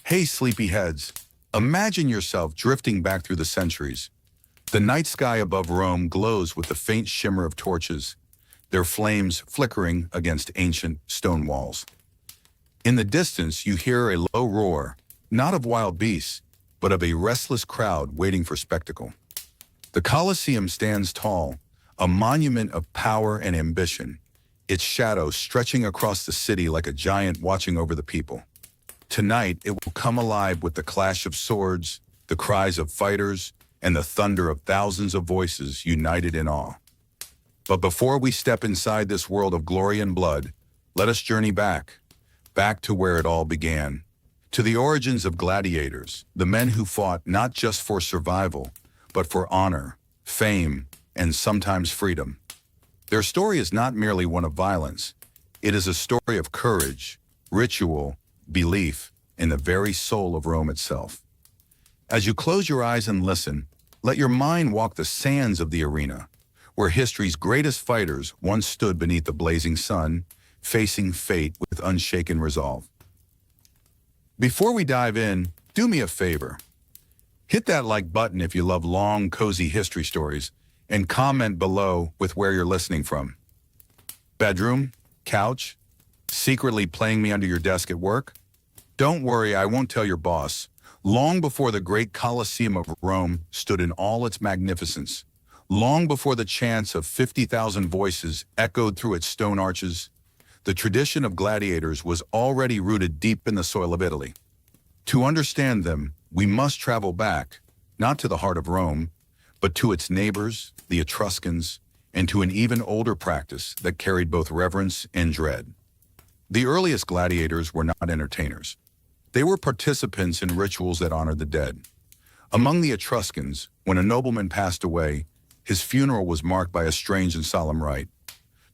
Hey, sleepyheads, imagine yourself drifting back through the centuries. The night sky above Rome glows with the faint shimmer of torches, their flames flickering against ancient stone walls. In the distance, you hear a low roar, not of wild beasts, but of a restless crowd waiting for spectacle. The Colosseum stands tall, a monument of power and ambition, its shadow stretching across the city like a giant watching over the people. Tonight, it will come alive with the clash of swords, the cries of fighters, and the thunder of thousands of voices united in awe. But before we step inside this world of glory and blood, let us journey back to where it all began, to the origins of gladiators, the men who fought not just for survival, but for honor, fame, and sometimes freedom. Their story is not merely one of violence. It is a story of courage, ritual, belief, in the very soul of Rome itself. As you close your eyes and listen, let your mind walk the sands of the arena, where history's greatest fighters once stood beneath the blazing sun, facing fate with unshaken resolve. Before we dive in, do me a favor. Hit that like button if you love long, cozy history stories, and comment below with where you're listening from. Bedroom? Couch? Secretly playing me under your desk at work? Don't worry, I won't tell your boss. Long before the great Colosseum of Rome stood in all its magnificence, long before the chants of 50,000 voices echoed through its stone arches, the tradition of gladiators was already rooted deep in the soil of Italy. To understand them, we must travel back, not to the heart of Rome, but to its neighbors, the Etruscans, and to an even older practice that carried both reverence and dread. The earliest gladiators were not entertainers. They were participants in rituals that honored the dead. Among the Etruscans, when a nobleman passed away, his funeral was marked by a strange and solemn rite.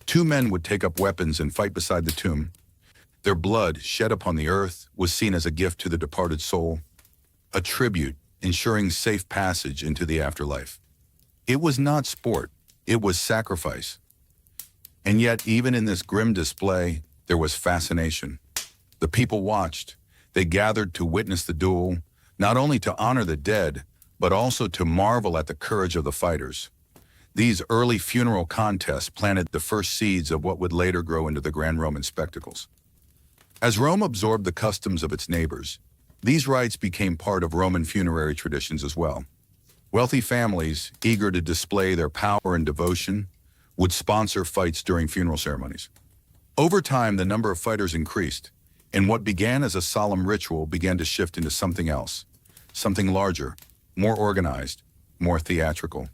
Two men would take up weapons and fight beside the tomb. Their blood, shed upon the earth, was seen as a gift to the departed soul, a tribute ensuring safe passage into the afterlife. It was not sport, it was sacrifice. And yet, even in this grim display, there was fascination. The people watched. They gathered to witness the duel, not only to honor the dead, but also to marvel at the courage of the fighters. These early funeral contests planted the first seeds of what would later grow into the grand Roman spectacles. As Rome absorbed the customs of its neighbors, these rites became part of Roman funerary traditions as well. Wealthy families, eager to display their power and devotion, would sponsor fights during funeral ceremonies. Over time, the number of fighters increased, and what began as a solemn ritual began to shift into something else, something larger, more organized, more theatrical.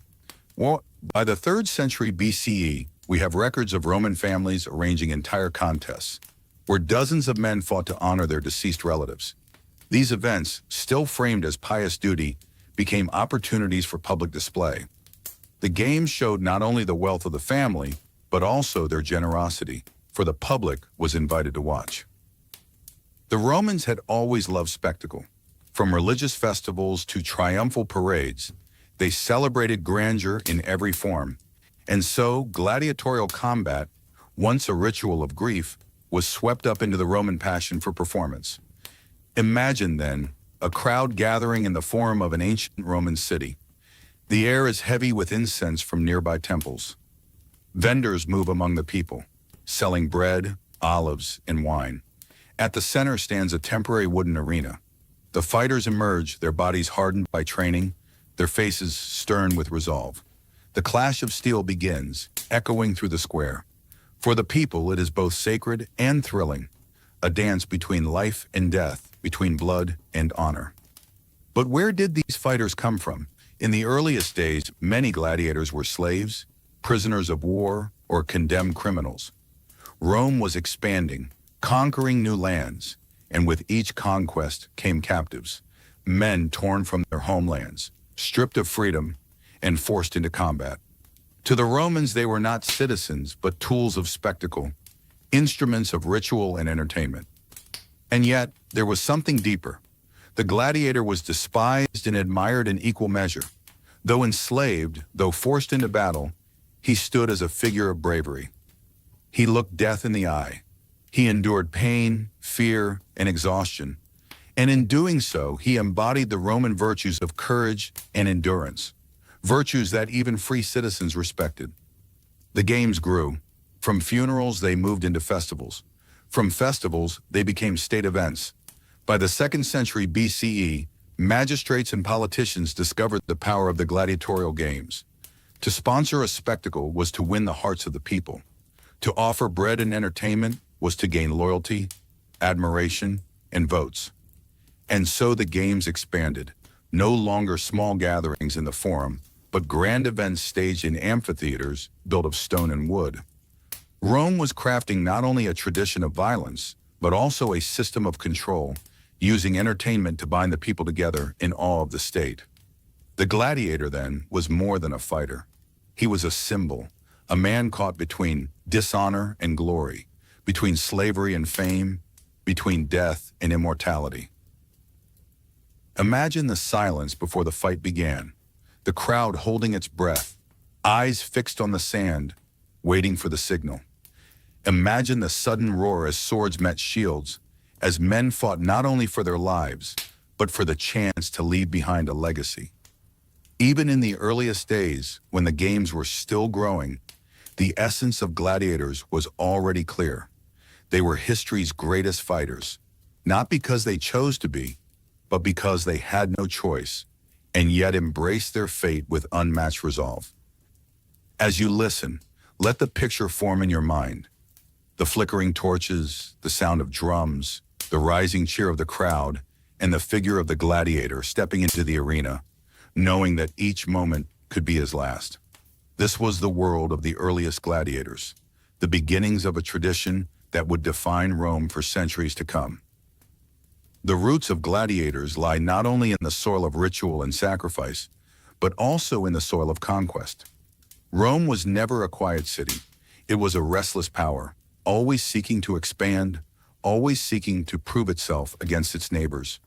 Well, by the 3rd century BCE, we have records of Roman families arranging entire contests, where dozens of men fought to honor their deceased relatives. These events, still framed as pious duty, became opportunities for public display. The games showed not only the wealth of the family, but also their generosity, for the public was invited to watch. The Romans had always loved spectacle. From religious festivals to triumphal parades, they celebrated grandeur in every form. And so, gladiatorial combat, once a ritual of grief, was swept up into the Roman passion for performance. Imagine, then, a crowd gathering in the forum of an ancient Roman city. The air is heavy with incense from nearby temples. Vendors move among the people, selling bread, olives, and wine. At the center stands a temporary wooden arena. The fighters emerge, their bodies hardened by training, their faces stern with resolve. The clash of steel begins, echoing through the square. For the people, it is both sacred and thrilling, a dance between life and death, between blood and honor. But where did these fighters come from? In the earliest days, many gladiators were slaves, prisoners of war, or condemned criminals. Rome was expanding, conquering new lands, and with each conquest came captives, men torn from their homelands, stripped of freedom, and forced into combat. To the Romans, they were not citizens, but tools of spectacle, instruments of ritual and entertainment. And yet, there was something deeper. The gladiator was despised and admired in equal measure. Though enslaved, though forced into battle, he stood as a figure of bravery. He looked death in the eye. He endured pain, fear, and exhaustion. And in doing so, he embodied the Roman virtues of courage and endurance, virtues that even free citizens respected. The games grew. From funerals, they moved into festivals. From festivals, they became state events. By the 2nd century BCE, magistrates and politicians discovered the power of the gladiatorial games. To sponsor a spectacle was to win the hearts of the people. To offer bread and entertainment was to gain loyalty, admiration, and votes. And so the games expanded, no longer small gatherings in the forum, but grand events staged in amphitheaters built of stone and wood. Rome was crafting not only a tradition of violence, but also a system of control, using entertainment to bind the people together in awe of the state. The gladiator, then, was more than a fighter. He was a symbol, a man caught between dishonor and glory, between slavery and fame, between death and immortality. Imagine the silence before the fight began, the crowd holding its breath, eyes fixed on the sand, waiting for the signal. Imagine the sudden roar as swords met shields, as men fought not only for their lives, but for the chance to leave behind a legacy. Even in the earliest days, when the games were still growing, the essence of gladiators was already clear. They were history's greatest fighters, not because they chose to be, but because they had no choice, and yet embraced their fate with unmatched resolve. As you listen, let the picture form in your mind. The flickering torches, the sound of drums, the rising cheer of the crowd, and the figure of the gladiator stepping into the arena, knowing that each moment could be his last. This was the world of the earliest gladiators, the beginnings of a tradition that would define Rome for centuries to come. The roots of gladiators lie not only in the soil of ritual and sacrifice, but also in the soil of conquest. Rome was never a quiet city. It was a restless power, always seeking to expand, always seeking to prove itself against its neighbors.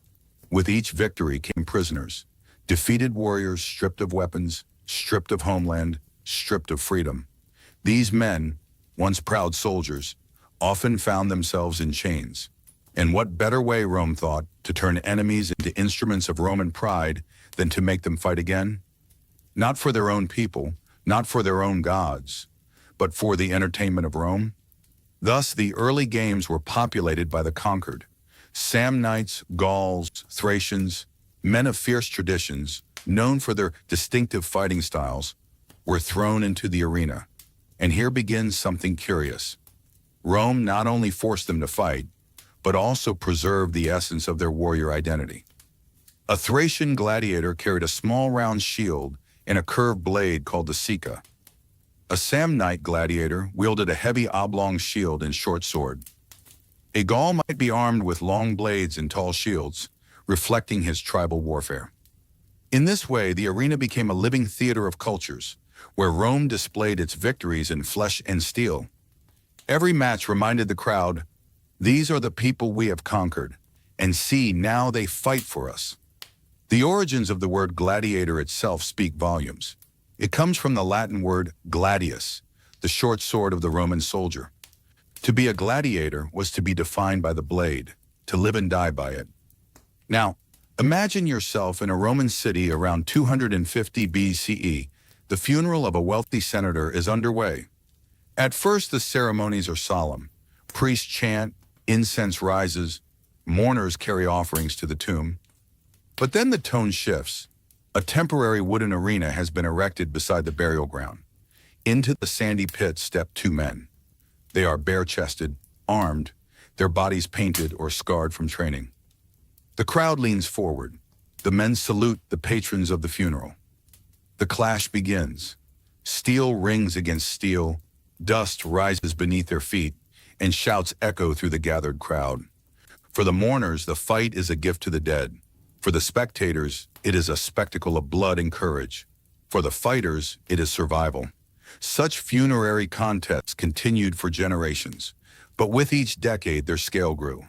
With each victory came prisoners, defeated warriors stripped of weapons, stripped of homeland, stripped of freedom. These men, once proud soldiers, often found themselves in chains. And what better way, Rome thought, to turn enemies into instruments of Roman pride than to make them fight again? Not for their own people, not for their own gods, but for the entertainment of Rome. Thus, the early games were populated by the conquered. Samnites, Gauls, Thracians, men of fierce traditions, known for their distinctive fighting styles, were thrown into the arena. And here begins something curious. Rome not only forced them to fight, but also preserved the essence of their warrior identity. A Thracian gladiator carried a small round shield and a curved blade called the sica. A Samnite gladiator wielded a heavy oblong shield and short sword. A Gaul might be armed with long blades and tall shields, reflecting his tribal warfare. In this way, the arena became a living theater of cultures, where Rome displayed its victories in flesh and steel. Every match reminded the crowd, "These are the people we have conquered, and see, now they fight for us." The origins of the word gladiator itself speak volumes. It comes from the Latin word gladius, the short sword of the Roman soldier. To be a gladiator was to be defined by the blade, to live and die by it. Now, imagine yourself in a Roman city around 250 BCE. The funeral of a wealthy senator is underway. At first, the ceremonies are solemn. Priests chant, incense rises, mourners carry offerings to the tomb. But then the tone shifts. A temporary wooden arena has been erected beside the burial ground. Into the sandy pit step two men. They are bare-chested, armed, their bodies painted or scarred from training. The crowd leans forward. The men salute the patrons of the funeral. The clash begins. Steel rings against steel, dust rises beneath their feet, and shouts echo through the gathered crowd. For the mourners, the fight is a gift to the dead. For the spectators, it is a spectacle of blood and courage. For the fighters, it is survival. Such funerary contests continued for generations, but with each decade their scale grew.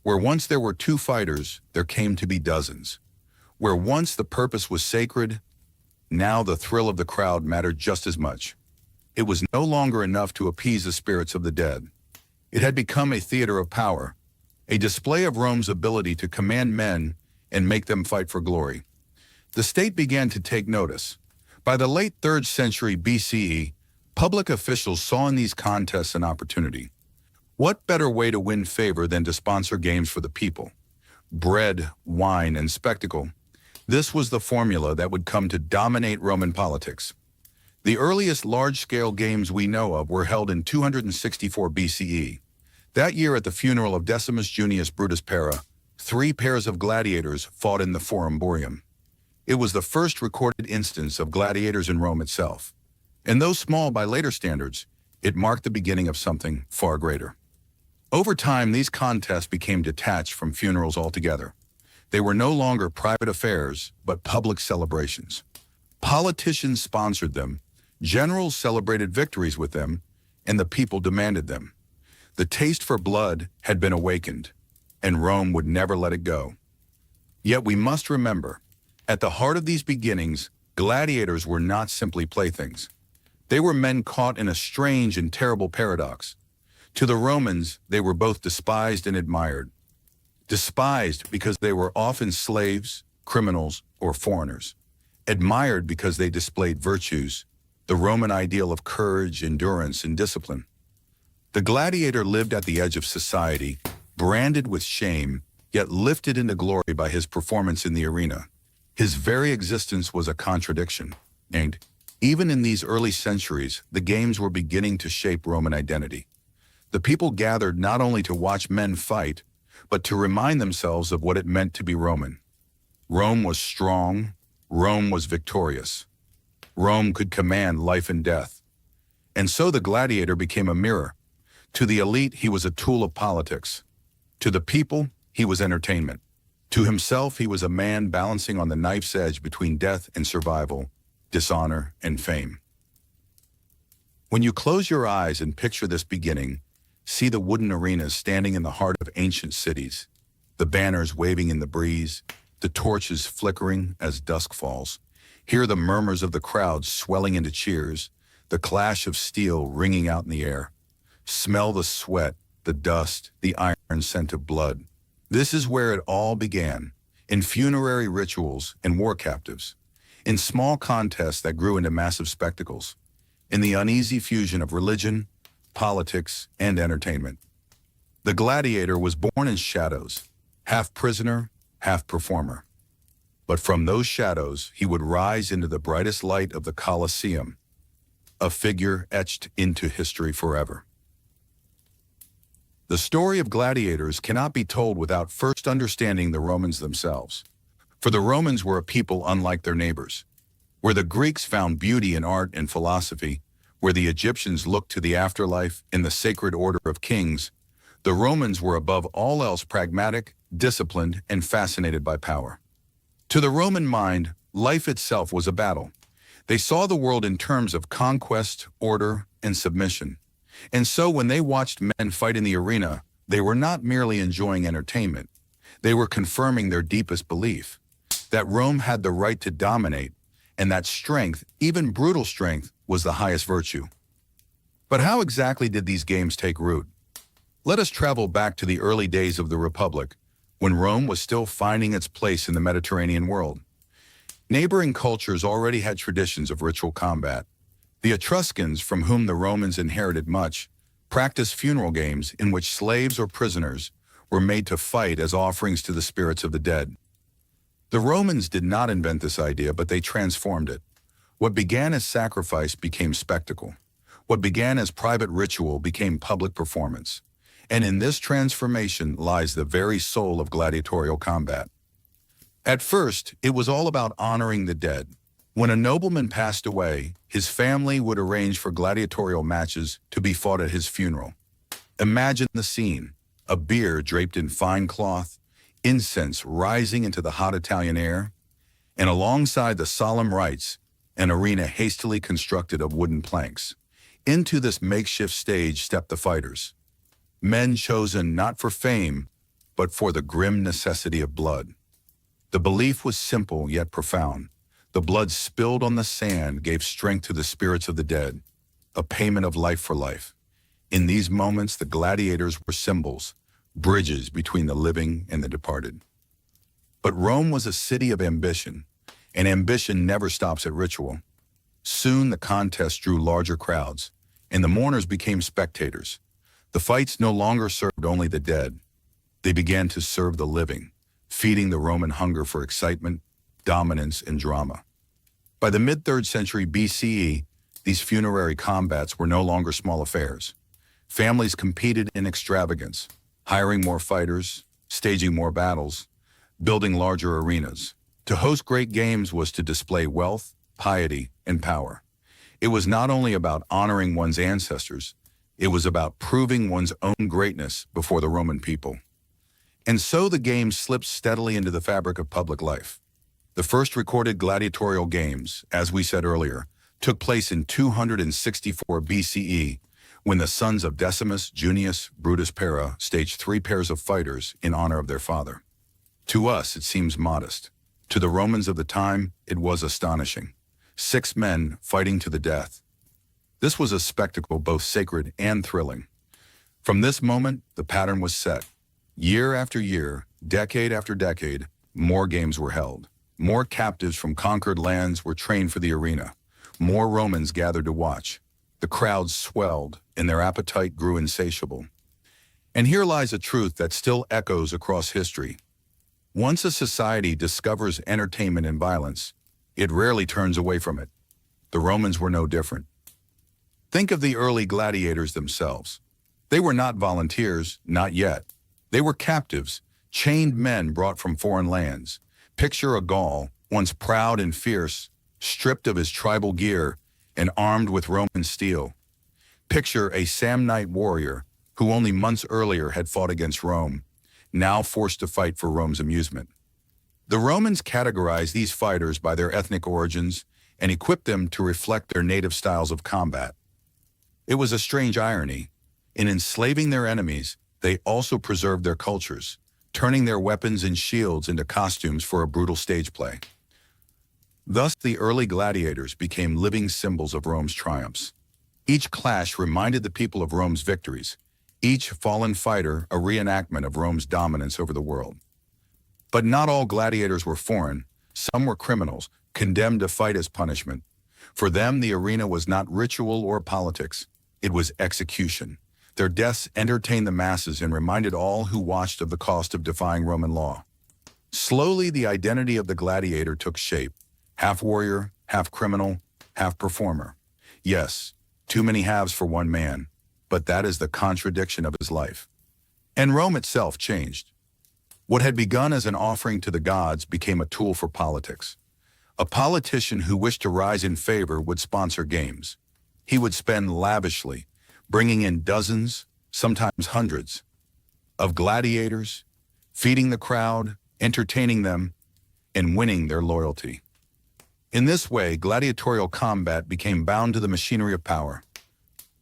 Where once there were two fighters, there came to be dozens. Where once the purpose was sacred, now the thrill of the crowd mattered just as much. It was no longer enough to appease the spirits of the dead. It had become a theater of power, a display of Rome's ability to command men and make them fight for glory. The state began to take notice. By the late 3rd century BCE, public officials saw in these contests an opportunity. What better way to win favor than to sponsor games for the people? Bread, wine, and spectacle. This was the formula that would come to dominate Roman politics. The earliest large-scale games we know of were held in 264 BCE. That year, at the funeral of Decimus Junius Brutus Pera, 3 pairs of gladiators fought in the Forum Boarium. It was the first recorded instance of gladiators in Rome itself. And though small by later standards, it marked the beginning of something far greater. Over time, these contests became detached from funerals altogether. They were no longer private affairs, but public celebrations. Politicians sponsored them, generals celebrated victories with them, and the people demanded them. The taste for blood had been awakened, and Rome would never let it go. Yet we must remember, at the heart of these beginnings, gladiators were not simply playthings. They were men caught in a strange and terrible paradox. To the Romans, they were both despised and admired. Despised because they were often slaves, criminals, or foreigners. Admired because they displayed virtues, the Roman ideal of courage, endurance, and discipline. The gladiator lived at the edge of society, branded with shame, yet lifted into glory by his performance in the arena. His very existence was a contradiction, and even in these early centuries, the games were beginning to shape Roman identity. The people gathered not only to watch men fight, but to remind themselves of what it meant to be Roman. Rome was strong, Rome was victorious. Rome could command life and death. And so the gladiator became a mirror. To the elite, he was a tool of politics. To the people, he was entertainment. To himself, he was a man balancing on the knife's edge between death and survival, dishonor and fame. When you close your eyes and picture this beginning, see the wooden arenas standing in the heart of ancient cities, the banners waving in the breeze, the torches flickering as dusk falls. Hear the murmurs of the crowd swelling into cheers, the clash of steel ringing out in the air. Smell the sweat, the dust, the iron scent of blood. This is where it all began, in funerary rituals and war captives, in small contests that grew into massive spectacles, in the uneasy fusion of religion, politics, and entertainment. The gladiator was born in shadows, half prisoner, half performer. But from those shadows, he would rise into the brightest light of the Colosseum, a figure etched into history forever. The story of gladiators cannot be told without first understanding the Romans themselves. For the Romans were a people unlike their neighbors. Where the Greeks found beauty in art and philosophy, where the Egyptians looked to the afterlife in the sacred order of kings, the Romans were above all else pragmatic, disciplined, and fascinated by power. To the Roman mind, life itself was a battle. They saw the world in terms of conquest, order, and submission. And so when they watched men fight in the arena, they were not merely enjoying entertainment. They were confirming their deepest belief, that Rome had the right to dominate, and that strength, even brutal strength, was the highest virtue. But how exactly did these games take root? Let us travel back to the early days of the Republic, when Rome was still finding its place in the Mediterranean world. Neighboring cultures already had traditions of ritual combat. The Etruscans, from whom the Romans inherited much, practiced funeral games in which slaves or prisoners were made to fight as offerings to the spirits of the dead. The Romans did not invent this idea, but they transformed it. What began as sacrifice became spectacle. What began as private ritual became public performance. And in this transformation lies the very soul of gladiatorial combat. At first, it was all about honoring the dead. When a nobleman passed away, his family would arrange for gladiatorial matches to be fought at his funeral. Imagine the scene: a bier draped in fine cloth, incense rising into the hot Italian air, and alongside the solemn rites, an arena hastily constructed of wooden planks. Into this makeshift stage stepped the fighters, men chosen not for fame, but for the grim necessity of blood. The belief was simple yet profound. The blood spilled on the sand gave strength to the spirits of the dead, a payment of life for life. In these moments, the gladiators were symbols, bridges between the living and the departed. But Rome was a city of ambition, and ambition never stops at ritual. Soon the contest drew larger crowds, and the mourners became spectators. The fights no longer served only the dead. They began to serve the living, feeding the Roman hunger for excitement, dominance, and drama. By the mid-3rd century BCE, these funerary combats were no longer small affairs. Families competed in extravagance, hiring more fighters, staging more battles, building larger arenas. To host great games was to display wealth, piety, and power. It was not only about honoring one's ancestors, it was about proving one's own greatness before the Roman people. And so the games slipped steadily into the fabric of public life. The first recorded gladiatorial games, as we said earlier, took place in 264 BCE, when the sons of Decimus, Junius, Brutus Pera staged 3 pairs of fighters in honor of their father. To us, it seems modest. To the Romans of the time, it was astonishing. 6 men fighting to the death. This was a spectacle both sacred and thrilling. From this moment, the pattern was set. Year after year, decade after decade, more games were held. More captives from conquered lands were trained for the arena. More Romans gathered to watch. The crowds swelled, and their appetite grew insatiable. And here lies a truth that still echoes across history. Once a society discovers entertainment and violence, it rarely turns away from it. The Romans were no different. Think of the early gladiators themselves. They were not volunteers, not yet. They were captives, chained men brought from foreign lands. Picture a Gaul, once proud and fierce, stripped of his tribal gear and armed with Roman steel. Picture a Samnite warrior who only months earlier had fought against Rome, now forced to fight for Rome's amusement. The Romans categorized these fighters by their ethnic origins and equipped them to reflect their native styles of combat. It was a strange irony. In enslaving their enemies, they also preserved their cultures, turning their weapons and shields into costumes for a brutal stage play. Thus, the early gladiators became living symbols of Rome's triumphs. Each clash reminded the people of Rome's victories, each fallen fighter a reenactment of Rome's dominance over the world. But not all gladiators were foreign. Some were criminals, condemned to fight as punishment. For them, the arena was not ritual or politics. It was execution. Their deaths entertained the masses and reminded all who watched of the cost of defying Roman law. Slowly, the identity of the gladiator took shape. Half warrior, half criminal, half performer. Yes, too many halves for one man, but that is the contradiction of his life. And Rome itself changed. What had begun as an offering to the gods became a tool for politics. A politician who wished to rise in favor would sponsor games. He would spend lavishly, bringing in dozens, sometimes hundreds, of gladiators, feeding the crowd, entertaining them, and winning their loyalty. In this way, gladiatorial combat became bound to the machinery of power.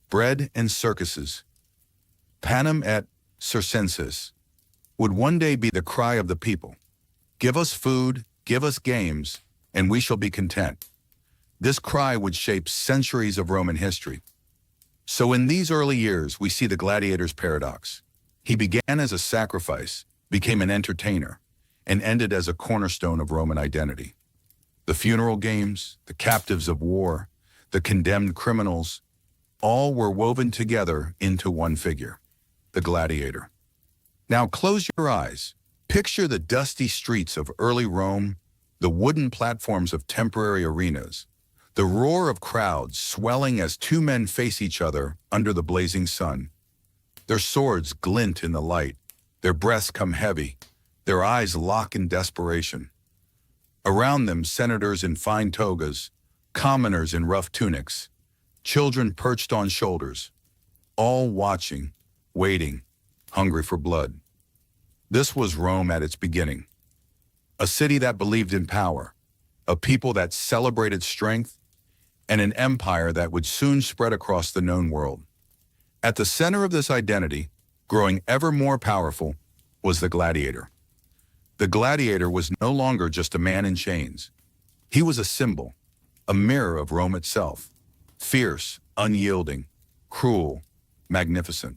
Bread and circuses, panem et circenses, would one day be the cry of the people. Give us food, give us games, and we shall be content. This cry would shape centuries of Roman history. So in these early years, we see the gladiator's paradox. He began as a sacrifice, became an entertainer, and ended as a cornerstone of Roman identity. The funeral games, the captives of war, the condemned criminals, all were woven together into one figure, the gladiator. Now close your eyes. Picture the dusty streets of early Rome, the wooden platforms of temporary arenas, the roar of crowds swelling as 2 men face each other under the blazing sun. Their swords glint in the light, their breaths come heavy, their eyes lock in desperation. Around them, senators in fine togas, commoners in rough tunics, children perched on shoulders, all watching, waiting, hungry for blood. This was Rome at its beginning. A city that believed in power, a people that celebrated strength, and an empire that would soon spread across the known world. At the center of this identity, growing ever more powerful, was the gladiator. The gladiator was no longer just a man in chains. He was a symbol, a mirror of Rome itself, fierce, unyielding, cruel, magnificent.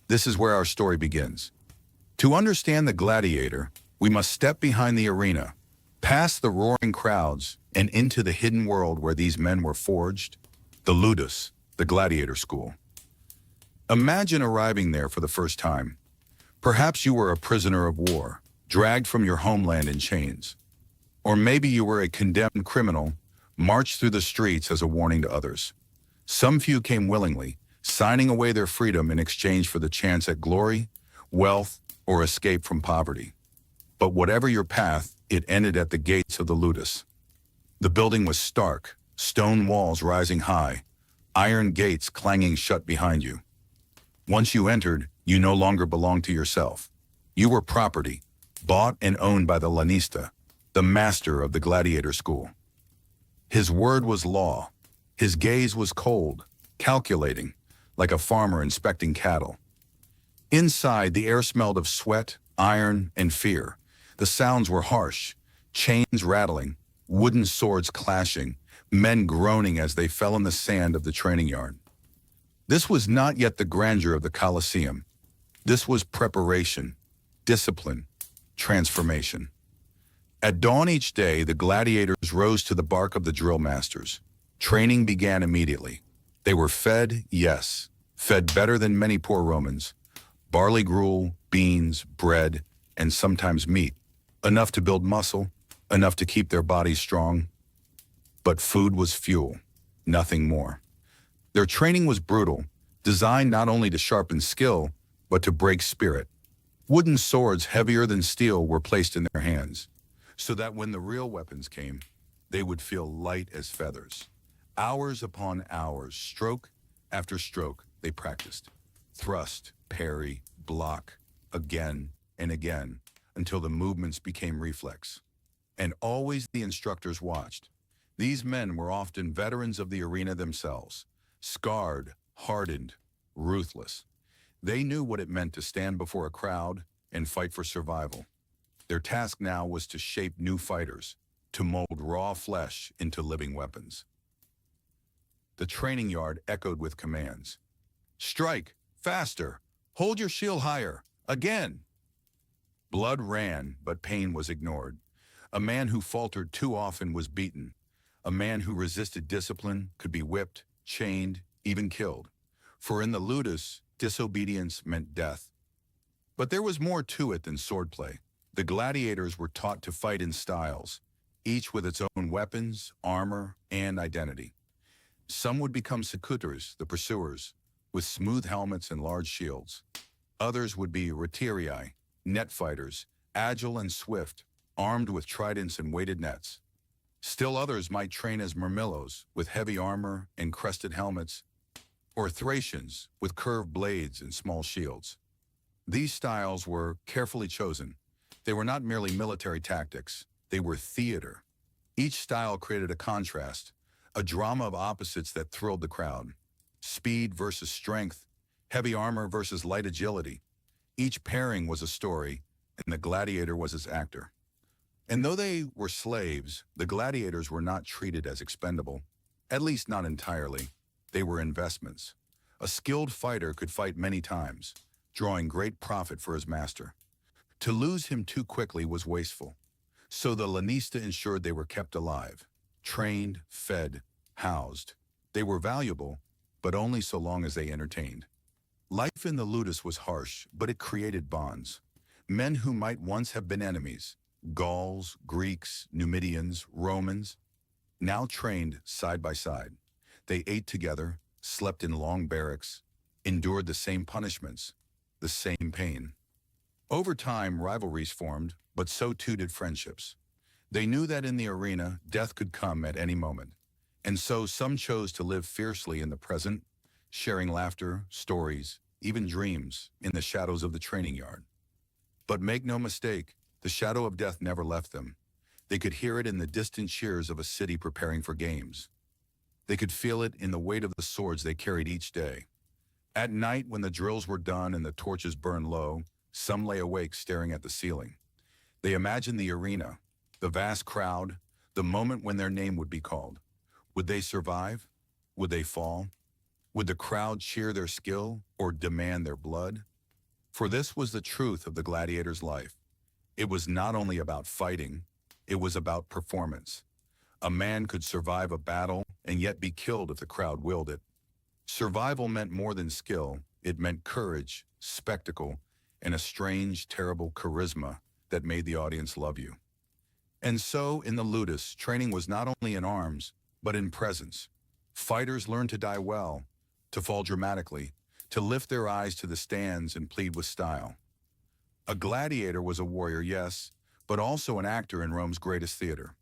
This is where our story begins. To understand the gladiator, we must step behind the arena, past the roaring crowds, and into the hidden world where these men were forged, the ludus, the gladiator school. Imagine arriving there for the first time. Perhaps you were a prisoner of war, dragged from your homeland in chains. Or maybe you were a condemned criminal, marched through the streets as a warning to others. Some few came willingly, signing away their freedom in exchange for the chance at glory, wealth, or escape from poverty. But whatever your path, it ended at the gates of the ludus. The building was stark, stone walls rising high, iron gates clanging shut behind you. Once you entered, you no longer belonged to yourself. You were property, bought and owned by the lanista, the master of the gladiator school. His word was law. His gaze was cold, calculating, like a farmer inspecting cattle. Inside, the air smelled of sweat, iron, and fear. The sounds were harsh, chains rattling, wooden swords clashing, men groaning as they fell in the sand of the training yard. This was not yet the grandeur of the Colosseum. This was preparation, discipline, transformation. At dawn each day, the gladiators rose to the bark of the drill masters. Training began immediately. They were fed, yes, fed better than many poor Romans. Barley gruel, beans, bread, and sometimes meat. Enough to build muscle, enough to keep their bodies strong. But food was fuel, nothing more. Their training was brutal, designed not only to sharpen skill, but to break spirit. Wooden swords heavier than steel were placed in their hands, so that when the real weapons came, they would feel light as feathers. Hours upon hours, stroke after stroke, they practiced. Thrust, parry, block, again and again, until the movements became reflex. And always the instructors watched. These men were often veterans of the arena themselves, scarred, hardened, ruthless. They knew what it meant to stand before a crowd and fight for survival. Their task now was to shape new fighters, to mold raw flesh into living weapons. The training yard echoed with commands. Strike, faster, hold your shield higher, again. Blood ran, but pain was ignored. A man who faltered too often was beaten. A man who resisted discipline could be whipped, chained, even killed. For in the ludus, disobedience meant death. But there was more to it than swordplay. The gladiators were taught to fight in styles, each with its own weapons, armor, and identity. Some would become secutors, the pursuers, with smooth helmets and large shields. Others would be retirii, net fighters, agile and swift, armed with tridents and weighted nets. Still others might train as myrmillos, with heavy armor and crested helmets, or Thracians, with curved blades and small shields. These styles were carefully chosen. They were not merely military tactics, they were theater. Each style created a contrast, a drama of opposites that thrilled the crowd. Speed versus strength, heavy armor versus light agility. Each pairing was a story, and the gladiator was its actor. And though they were slaves, the gladiators were not treated as expendable, at least not entirely. They were investments. A skilled fighter could fight many times, drawing great profit for his master. To lose him too quickly was wasteful. So the lanista ensured they were kept alive, trained, fed, housed. They were valuable, but only so long as they entertained. Life in the ludus was harsh, but it created bonds. Men who might once have been enemies, Gauls, Greeks, Numidians, Romans, now trained side by side. They ate together, slept in long barracks, endured the same punishments, the same pain. Over time, rivalries formed, but so too did friendships. They knew that in the arena, death could come at any moment. And so some chose to live fiercely in the present, sharing laughter, stories, even dreams in the shadows of the training yard. But make no mistake, the shadow of death never left them. They could hear it in the distant cheers of a city preparing for games. They could feel it in the weight of the swords they carried each day. At night, when the drills were done and the torches burned low, some lay awake staring at the ceiling. They imagined the arena, the vast crowd, the moment when their name would be called. Would they survive? Would they fall? Would the crowd cheer their skill or demand their blood? For this was the truth of the gladiator's life. It was not only about fighting, it was about performance. A man could survive a battle and yet be killed if the crowd willed it. Survival meant more than skill. It meant courage, spectacle, and a strange, terrible charisma that made the audience love you. And so, in the ludus, training was not only in arms, but in presence. Fighters learned to die well, to fall dramatically, to lift their eyes to the stands and plead with style. A gladiator was a warrior, yes, but also an actor in Rome's greatest theater.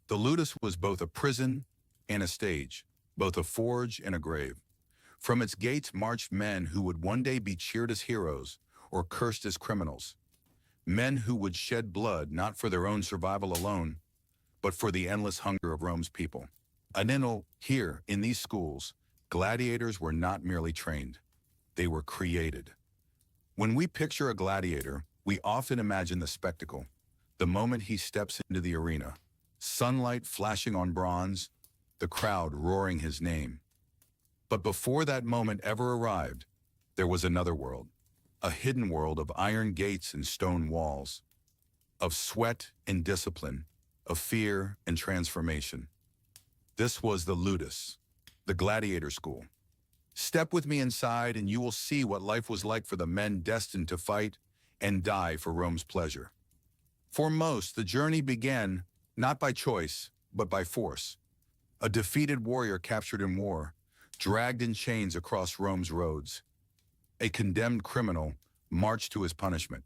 The ludus was both a prison and a stage, both a forge and a grave. From its gates marched men who would one day be cheered as heroes or cursed as criminals. Men who would shed blood not for their own survival alone, but for the endless hunger of Rome's people. Here, in these schools, gladiators were not merely trained. They were created. When we picture a gladiator, we often imagine the spectacle, the moment he steps into the arena. Sunlight flashing on bronze, the crowd roaring his name. But before that moment ever arrived, there was another world, a hidden world of iron gates and stone walls, of sweat and discipline, of fear and transformation. This was the ludus, the gladiator school. Step with me inside and you will see what life was like for the men destined to fight and die for Rome's pleasure. For most, the journey began not by choice, but by force. A defeated warrior captured in war, dragged in chains across Rome's roads. A condemned criminal marched to his punishment.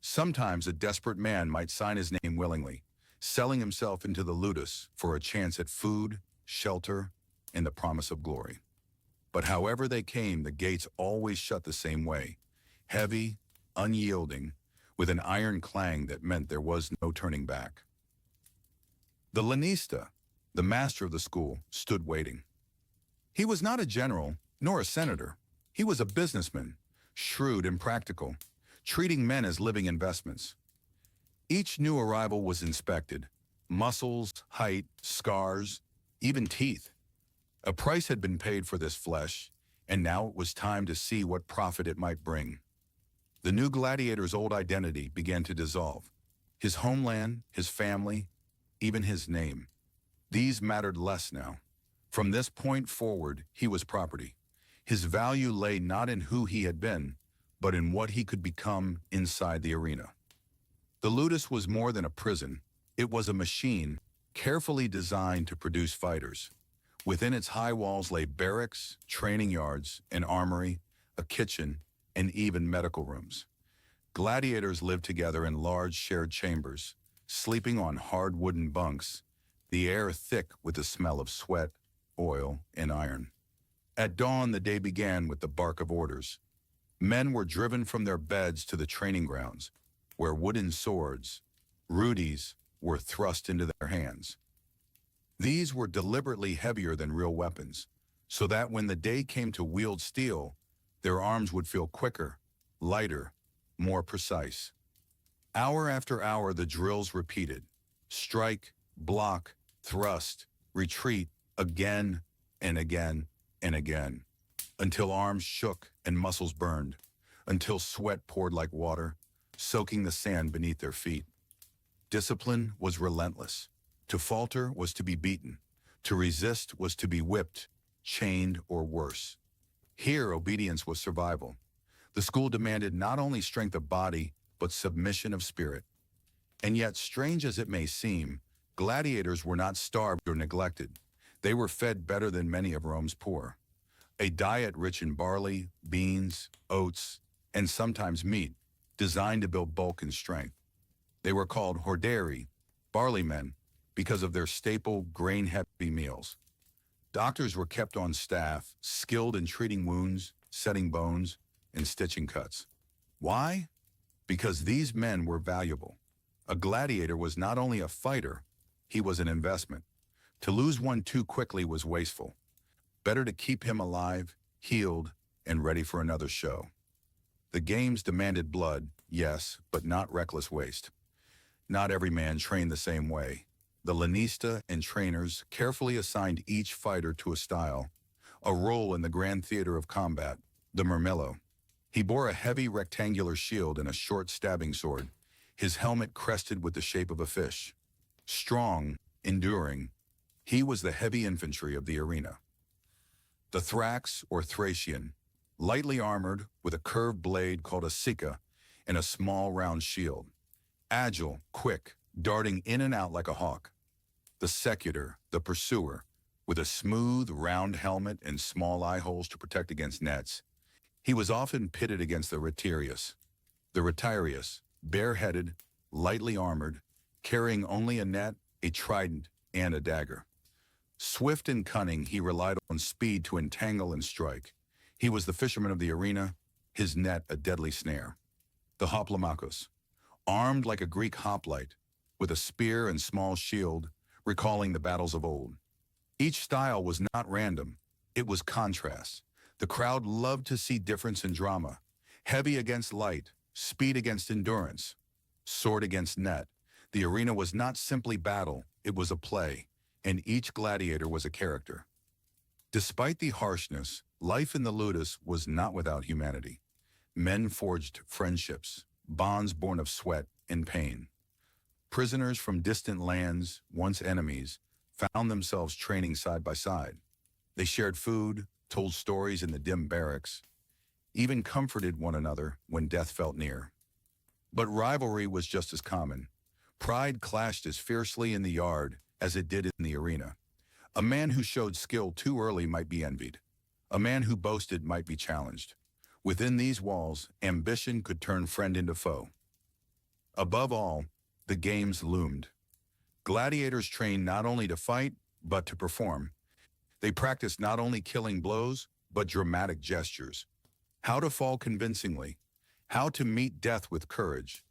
Sometimes a desperate man might sign his name willingly, selling himself into the ludus for a chance at food, shelter, and the promise of glory. But however they came, the gates always shut the same way, heavy, unyielding, with an iron clang that meant there was no turning back. The lanista, the master of the school, stood waiting. He was not a general, nor a senator. He was a businessman, shrewd and practical, treating men as living investments. Each new arrival was inspected, muscles, height, scars, even teeth. A price had been paid for this flesh, and now it was time to see what profit it might bring. The new gladiator's old identity began to dissolve. His homeland, his family, even his name. These mattered less now. From this point forward, he was property. His value lay not in who he had been, but in what he could become inside the arena. The ludus was more than a prison. It was a machine, carefully designed to produce fighters. Within its high walls lay barracks, training yards, an armory, a kitchen, and even medical rooms. Gladiators lived together in large shared chambers, sleeping on hard wooden bunks, the air thick with the smell of sweat, oil, and iron. At dawn, the day began with the bark of orders. Men were driven from their beds to the training grounds, where wooden swords, rudis, were thrust into their hands. These were deliberately heavier than real weapons, so that when the day came to wield steel, their arms would feel quicker, lighter, more precise. Hour after hour, the drills repeated. Strike, block, thrust, retreat, again and again and again, until arms shook and muscles burned, until sweat poured like water, soaking the sand beneath their feet. Discipline was relentless. To falter was to be beaten. To resist was to be whipped, chained, or worse. Here, obedience was survival. The school demanded not only strength of body, but submission of spirit. And yet, strange as it may seem, gladiators were not starved or neglected. They were fed better than many of Rome's poor. A diet rich in barley, beans, oats, and sometimes meat, designed to build bulk and strength. They were called horderi, barley men, because of their staple grain-heavy meals. Doctors were kept on staff, skilled in treating wounds, setting bones, and stitching cuts. Why? Because these men were valuable. A gladiator was not only a fighter, he was an investment. To lose one too quickly was wasteful. Better to keep him alive, healed, and ready for another show. The games demanded blood, yes, but not reckless waste. Not every man trained the same way. The lanista and trainers carefully assigned each fighter to a style, a role in the grand theater of combat, the murmillo. He bore a heavy rectangular shield and a short stabbing sword, his helmet crested with the shape of a fish. Strong, enduring, he was the heavy infantry of the arena. The Thrax, or Thracian, lightly armored with a curved blade called a sika and a small round shield. Agile, quick, darting in and out like a hawk. The Secutor, the pursuer, with a smooth, round helmet and small eye holes to protect against nets. He was often pitted against the Retiarius. The Retiarius, bareheaded, lightly armored, carrying only a net, a trident, and a dagger. Swift and cunning, he relied on speed to entangle and strike. He was the fisherman of the arena, his net a deadly snare. The Hoplomachus, armed like a Greek hoplite, with a spear and small shield, recalling the battles of old. Each style was not random, it was contrast. The crowd loved to see difference in drama. Heavy against light, speed against endurance, sword against net. The arena was not simply battle, it was a play, and each gladiator was a character. Despite the harshness, life in the ludus was not without humanity. Men forged friendships, bonds born of sweat and pain. Prisoners from distant lands, once enemies, found themselves training side by side. They shared food, told stories in the dim barracks, even comforted one another when death felt near. But rivalry was just as common. Pride clashed as fiercely in the yard as it did in the arena. A man who showed skill too early might be envied. A man who boasted might be challenged. Within these walls, ambition could turn friend into foe. Above all, the games loomed. Gladiators trained not only to fight, but to perform. They practiced not only killing blows, but dramatic gestures. How to fall convincingly, how to meet death with courage,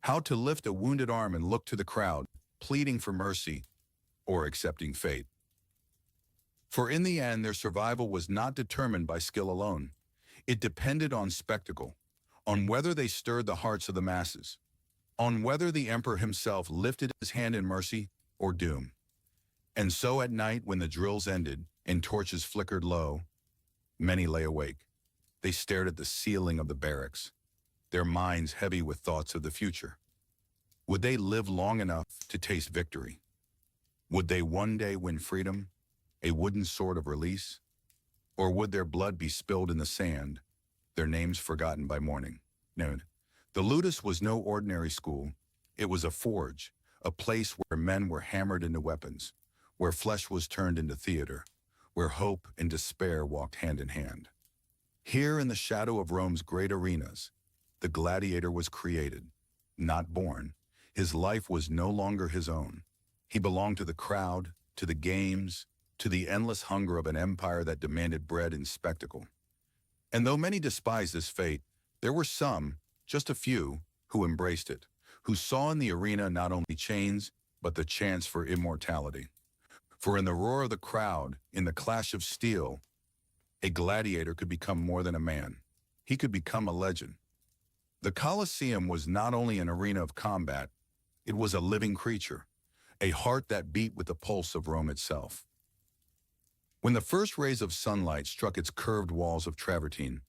how to lift a wounded arm and look to the crowd, pleading for mercy or accepting fate. For in the end, their survival was not determined by skill alone. It depended on spectacle, on whether they stirred the hearts of the masses, on whether the emperor himself lifted his hand in mercy or doom. And so at night, when the drills ended and torches flickered low, many lay awake. They stared at the ceiling of the barracks, their minds heavy with thoughts of the future. Would they live long enough to taste victory? Would they one day win freedom, a wooden sword of release? Or would their blood be spilled in the sand, their names forgotten by morning? No, the ludus was no ordinary school. It was a forge, a place where men were hammered into weapons, where flesh was turned into theater, where hope and despair walked hand in hand. Here in the shadow of Rome's great arenas, the gladiator was created, not born. His life was no longer his own. He belonged to the crowd, to the games, to the endless hunger of an empire that demanded bread and spectacle. And though many despised this fate, there were some, just a few, who embraced it, who saw in the arena not only chains, but the chance for immortality. For in the roar of the crowd, in the clash of steel, a gladiator could become more than a man. He could become a legend. The Colosseum was not only an arena of combat, it was a living creature, a heart that beat with the pulse of Rome itself. When the first rays of sunlight struck its curved walls of travertine,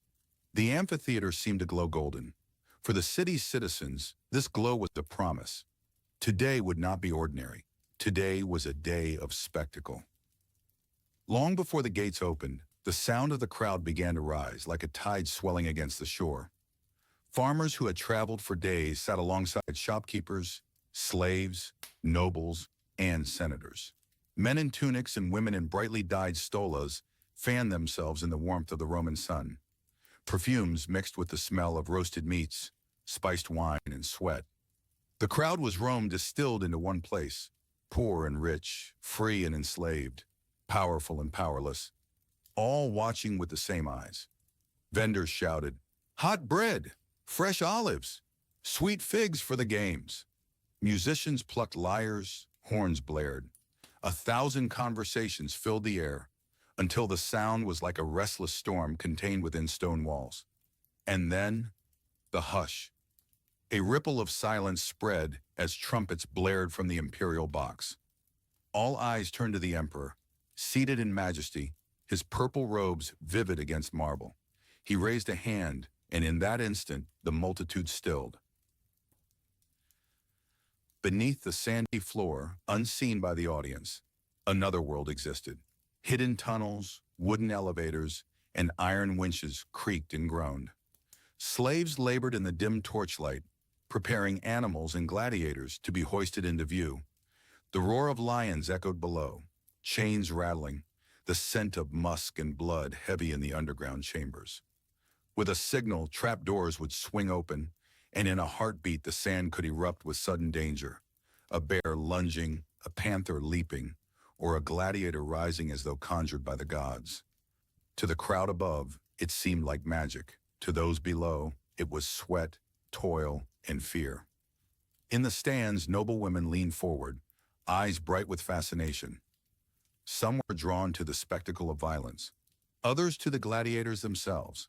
the amphitheater seemed to glow golden. For the city's citizens, this glow was a promise. Today would not be ordinary. Today was a day of spectacle. Long before the gates opened, the sound of the crowd began to rise like a tide swelling against the shore. Farmers who had traveled for days sat alongside shopkeepers, slaves, nobles, and senators. Men in tunics and women in brightly dyed stolas fanned themselves in the warmth of the Roman sun. Perfumes mixed with the smell of roasted meats, spiced wine, and sweat. The crowd was Rome distilled into one place, poor and rich, free and enslaved, powerful and powerless, all watching with the same eyes. Vendors shouted, "Hot bread, fresh olives, sweet figs for the games." Musicians plucked lyres, horns blared. 1,000 conversations filled the air until the sound was like a restless storm contained within stone walls. And then, the hush. A ripple of silence spread as trumpets blared from the imperial box. All eyes turned to the emperor, seated in majesty, his purple robes vivid against marble. He raised a hand, and in that instant the multitude stilled. Beneath the sandy floor, unseen by the audience, another world existed. Hidden tunnels, wooden elevators, and iron winches creaked and groaned. Slaves labored in the dim torchlight, preparing animals and gladiators to be hoisted into view. The roar of lions echoed below, chains rattling, the scent of musk and blood heavy in the underground chambers. With a signal, trapdoors would swing open, and in a heartbeat the sand could erupt with sudden danger. A bear lunging, a panther leaping, or a gladiator rising as though conjured by the gods. To the crowd above, it seemed like magic. To those below, it was sweat, toil, and fear. In the stands, noble women leaned forward, eyes bright with fascination. Some were drawn to the spectacle of violence, others to the gladiators themselves.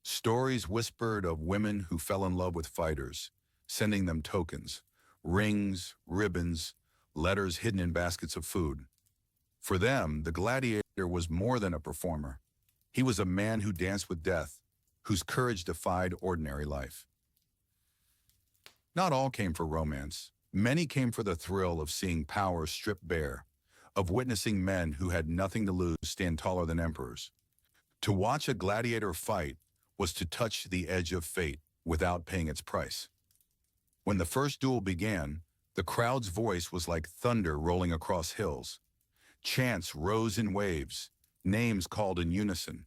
Stories whispered of women who fell in love with fighters, sending them tokens, rings, ribbons, letters hidden in baskets of food. For them, the gladiator was more than a performer. He was a man who danced with death, whose courage defied ordinary life. Not all came for romance. Many came for the thrill of seeing power stripped bare, of witnessing men who had nothing to lose stand taller than emperors. To watch a gladiator fight was to touch the edge of fate without paying its price. When the first duel began, the crowd's voice was like thunder rolling across hills. Chants rose in waves, names called in unison.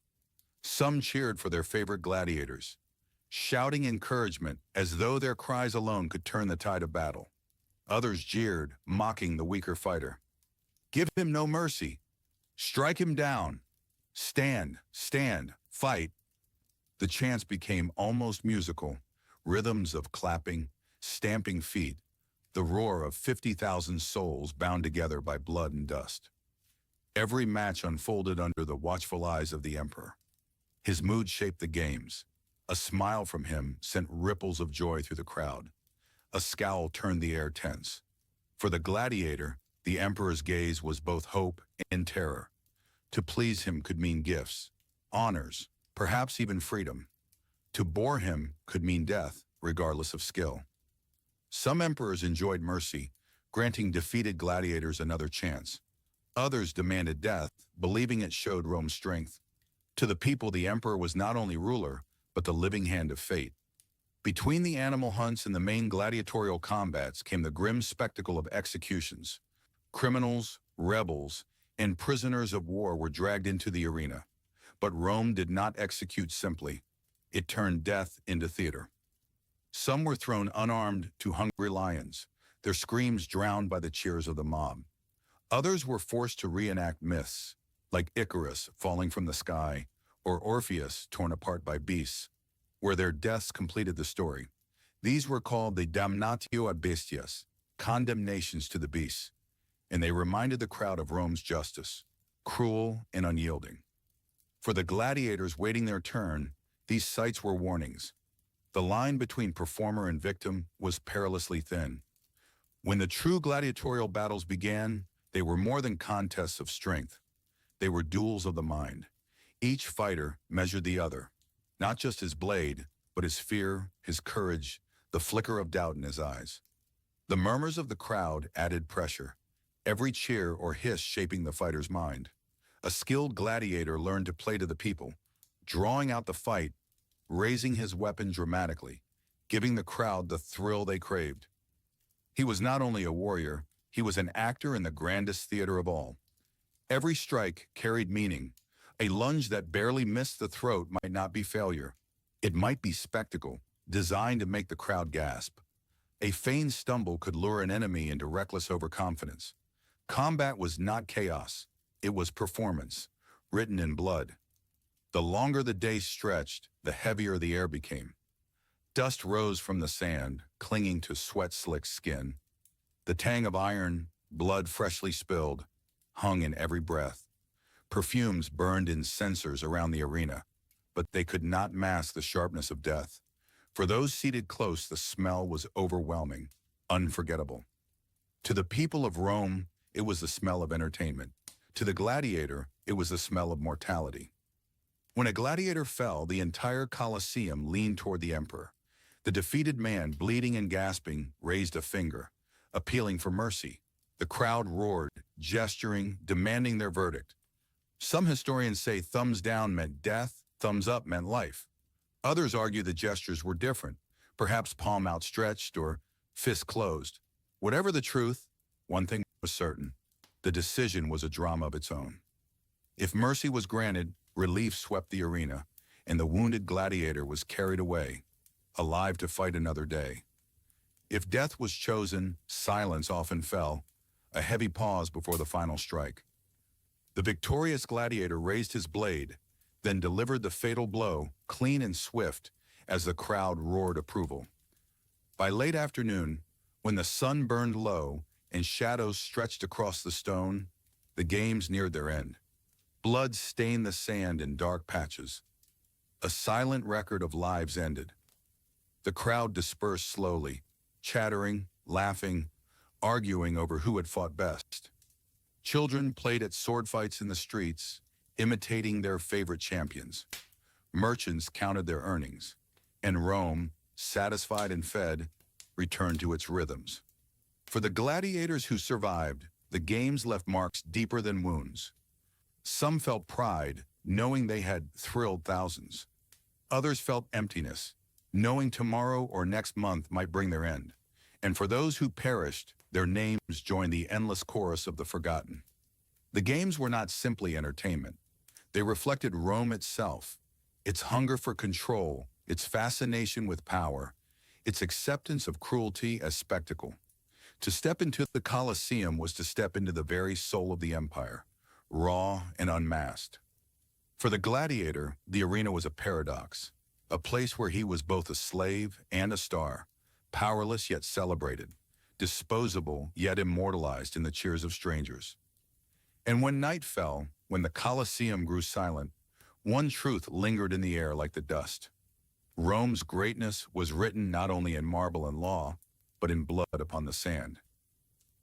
Some cheered for their favorite gladiators, shouting encouragement as though their cries alone could turn the tide of battle. Others jeered, mocking the weaker fighter. Give him no mercy. Strike him down. Stand, stand, fight. The chants became almost musical, rhythms of clapping, stamping feet, the roar of 50,000 souls bound together by blood and dust. Every match unfolded under the watchful eyes of the emperor. His mood shaped the games. A smile from him sent ripples of joy through the crowd. A scowl turned the air tense. For the gladiator, the emperor's gaze was both hope and terror. To please him could mean gifts, honors, perhaps even freedom. To bore him could mean death, regardless of skill. Some emperors enjoyed mercy, granting defeated gladiators another chance. Others demanded death, believing it showed Rome's strength. To the people, the emperor was not only ruler, but the living hand of fate. Between the animal hunts and the main gladiatorial combats came the grim spectacle of executions. Criminals, rebels, and prisoners of war were dragged into the arena. But Rome did not execute simply. It turned death into theater. Some were thrown unarmed to hungry lions, their screams drowned by the cheers of the mob. Others were forced to reenact myths, like Icarus falling from the sky, or Orpheus torn apart by beasts, where their deaths completed the story. These were called the damnatio ad bestias, condemnations to the beasts, and they reminded the crowd of Rome's justice, cruel and unyielding. For the gladiators waiting their turn, these sights were warnings. The line between performer and victim was perilously thin. When the true gladiatorial battles began, they were more than contests of strength. They were duels of the mind. Each fighter measured the other, not just his blade, but his fear, his courage, the flicker of doubt in his eyes. The murmurs of the crowd added pressure, every cheer or hiss shaping the fighter's mind. A skilled gladiator learned to play to the people, drawing out the fight, raising his weapon dramatically, giving the crowd the thrill they craved. He was not only a warrior, he was an actor in the grandest theater of all. Every strike carried meaning. A lunge that barely missed the throat might not be failure. It might be spectacle, designed to make the crowd gasp. A feigned stumble could lure an enemy into reckless overconfidence. Combat was not chaos. It was performance, written in blood. The longer the day stretched, the heavier the air became. Dust rose from the sand, clinging to sweat-slicked skin. The tang of iron, blood freshly spilled, hung in every breath. Perfumes burned in censers around the arena, but they could not mask the sharpness of death. For those seated close, the smell was overwhelming, unforgettable. To the people of Rome, it was the smell of entertainment. To the gladiator, it was the smell of mortality. When a gladiator fell, the entire Colosseum leaned toward the emperor. The defeated man, bleeding and gasping, raised a finger, appealing for mercy. The crowd roared, gesturing, demanding their verdict. Some historians say thumbs down meant death, thumbs up meant life. Others argue the gestures were different, perhaps palm outstretched or fist closed. Whatever the truth, one thing was certain: the decision was a drama of its own. If mercy was granted, relief swept the arena, and the wounded gladiator was carried away, alive to fight another day. If death was chosen, silence often fell, a heavy pause before the final strike. The victorious gladiator raised his blade, then delivered the fatal blow, clean and swift, as the crowd roared approval. By late afternoon, when the sun burned low and shadows stretched across the stone, the games neared their end. Blood stained the sand in dark patches. A silent record of lives ended. The crowd dispersed slowly, chattering, laughing, arguing over who had fought best. Children played at sword fights in the streets, imitating their favorite champions. Merchants counted their earnings, and Rome, satisfied and fed, returned to its rhythms. For the gladiators who survived, the games left marks deeper than wounds. Some felt pride, knowing they had thrilled thousands. Others felt emptiness, knowing tomorrow or next month might bring their end. And for those who perished, their names joined the endless chorus of the forgotten. The games were not simply entertainment. They reflected Rome itself, its hunger for control, its fascination with power, its acceptance of cruelty as spectacle. To step into the Colosseum was to step into the very soul of the empire, raw and unmasked. For the gladiator, the arena was a paradox, a place where he was both a slave and a star, powerless yet celebrated, disposable yet immortalized in the cheers of strangers. And when night fell, when the Colosseum grew silent, one truth lingered in the air like the dust. Rome's greatness was written not only in marble and law, but in blood upon the sand.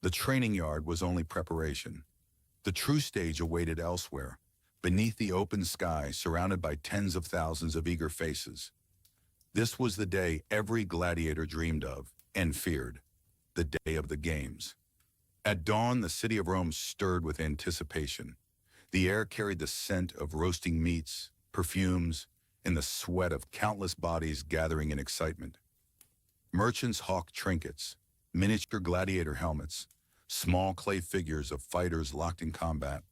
The training yard was only preparation. The true stage awaited elsewhere, beneath the open sky, surrounded by tens of thousands of eager faces. This was the day every gladiator dreamed of and feared, the day of the games. At dawn, the city of Rome stirred with anticipation. The air carried the scent of roasting meats, perfumes, and the sweat of countless bodies gathering in excitement. Merchants hawked trinkets, miniature gladiator helmets, small clay figures of fighters locked in combat.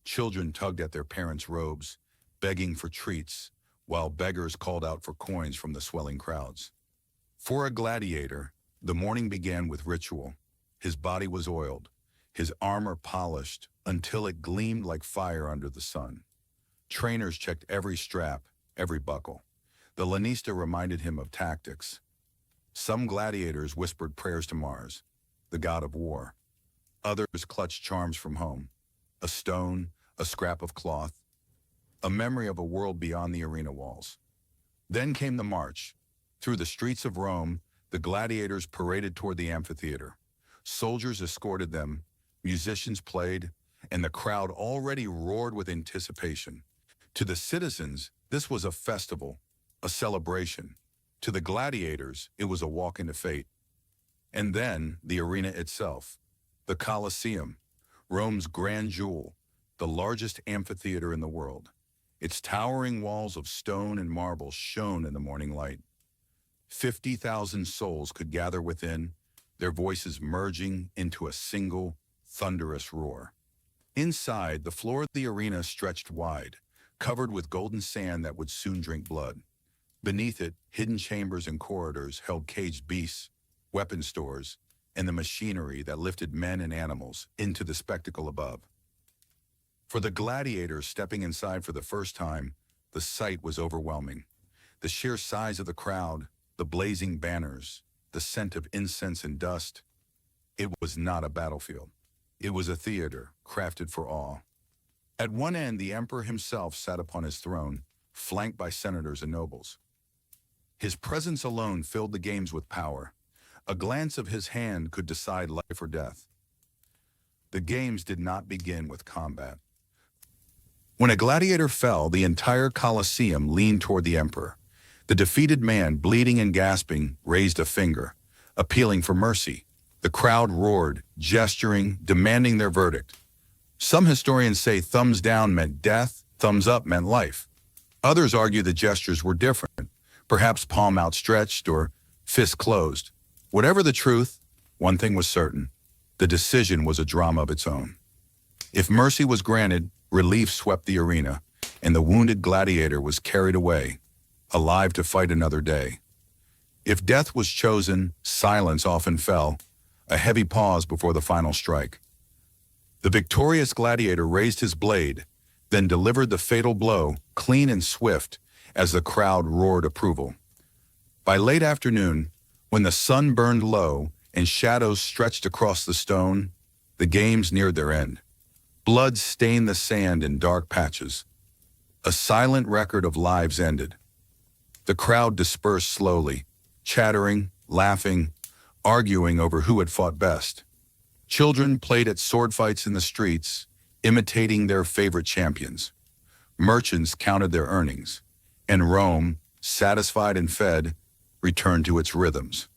Children tugged at their parents' robes, begging for treats, while beggars called out for coins from the swelling crowds. For a gladiator, the morning began with ritual. His body was oiled, his armor polished until it gleamed like fire under the sun. Trainers checked every strap, every buckle. The lanista reminded him of tactics. Some gladiators whispered prayers to Mars, the god of war. Others clutched charms from home, a stone, a scrap of cloth, a memory of a world beyond the arena walls. Then came the march. Through the streets of Rome, the gladiators paraded toward the amphitheater. Soldiers escorted them, musicians played, and the crowd already roared with anticipation. To the citizens, this was a festival, a celebration. To the gladiators, it was a walk into fate. And then the arena itself, the Colosseum, Rome's grand jewel, the largest amphitheater in the world. Its towering walls of stone and marble shone in the morning light. 50,000 souls could gather within, their voices merging into a single, thunderous roar. Inside, the floor of the arena stretched wide, covered with golden sand that would soon drink blood. Beneath it, hidden chambers and corridors held caged beasts, weapon stores, and the machinery that lifted men and animals into the spectacle above. For the gladiators stepping inside for the first time, the sight was overwhelming. The sheer size of the crowd, the blazing banners, the scent of incense and dust. It was not a battlefield. It was a theater crafted for awe. At one end, the emperor himself sat upon his throne, flanked by senators and nobles. His presence alone filled the games with power. A glance of his hand could decide life or death. The games did not begin with combat. When a gladiator fell, the entire Colosseum leaned toward the emperor. The defeated man, bleeding and gasping, raised a finger, appealing for mercy. The crowd roared, gesturing, demanding their verdict. Some historians say thumbs down meant death, thumbs up meant life. Others argue the gestures were different, perhaps palm outstretched or fist closed. Whatever the truth, one thing was certain: the decision was a drama of its own. If mercy was granted, relief swept the arena, and the wounded gladiator was carried away, alive to fight another day. If death was chosen, silence often fell, a heavy pause before the final strike. The victorious gladiator raised his blade, then delivered the fatal blow, clean and swift, as the crowd roared approval. By late afternoon, when the sun burned low and shadows stretched across the stone, the games neared their end. Blood stained the sand in dark patches. A silent record of lives ended. The crowd dispersed slowly, chattering, laughing, arguing over who had fought best. Children played at sword fights in the streets, imitating their favorite champions. Merchants counted their earnings, and Rome, satisfied and fed, returned to its rhythms.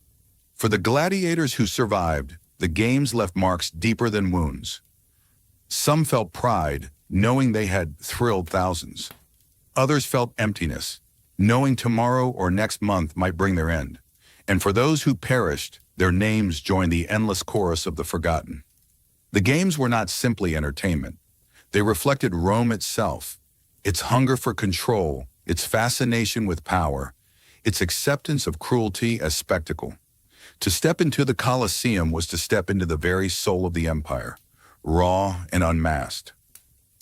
For the gladiators who survived, the games left marks deeper than wounds. Some felt pride, knowing they had thrilled thousands. Others felt emptiness, knowing tomorrow or next month might bring their end. And for those who perished, their names joined the endless chorus of the forgotten. The games were not simply entertainment. They reflected Rome itself, its hunger for control, its fascination with power, its acceptance of cruelty as spectacle. To step into the Colosseum was to step into the very soul of the empire, raw and unmasked.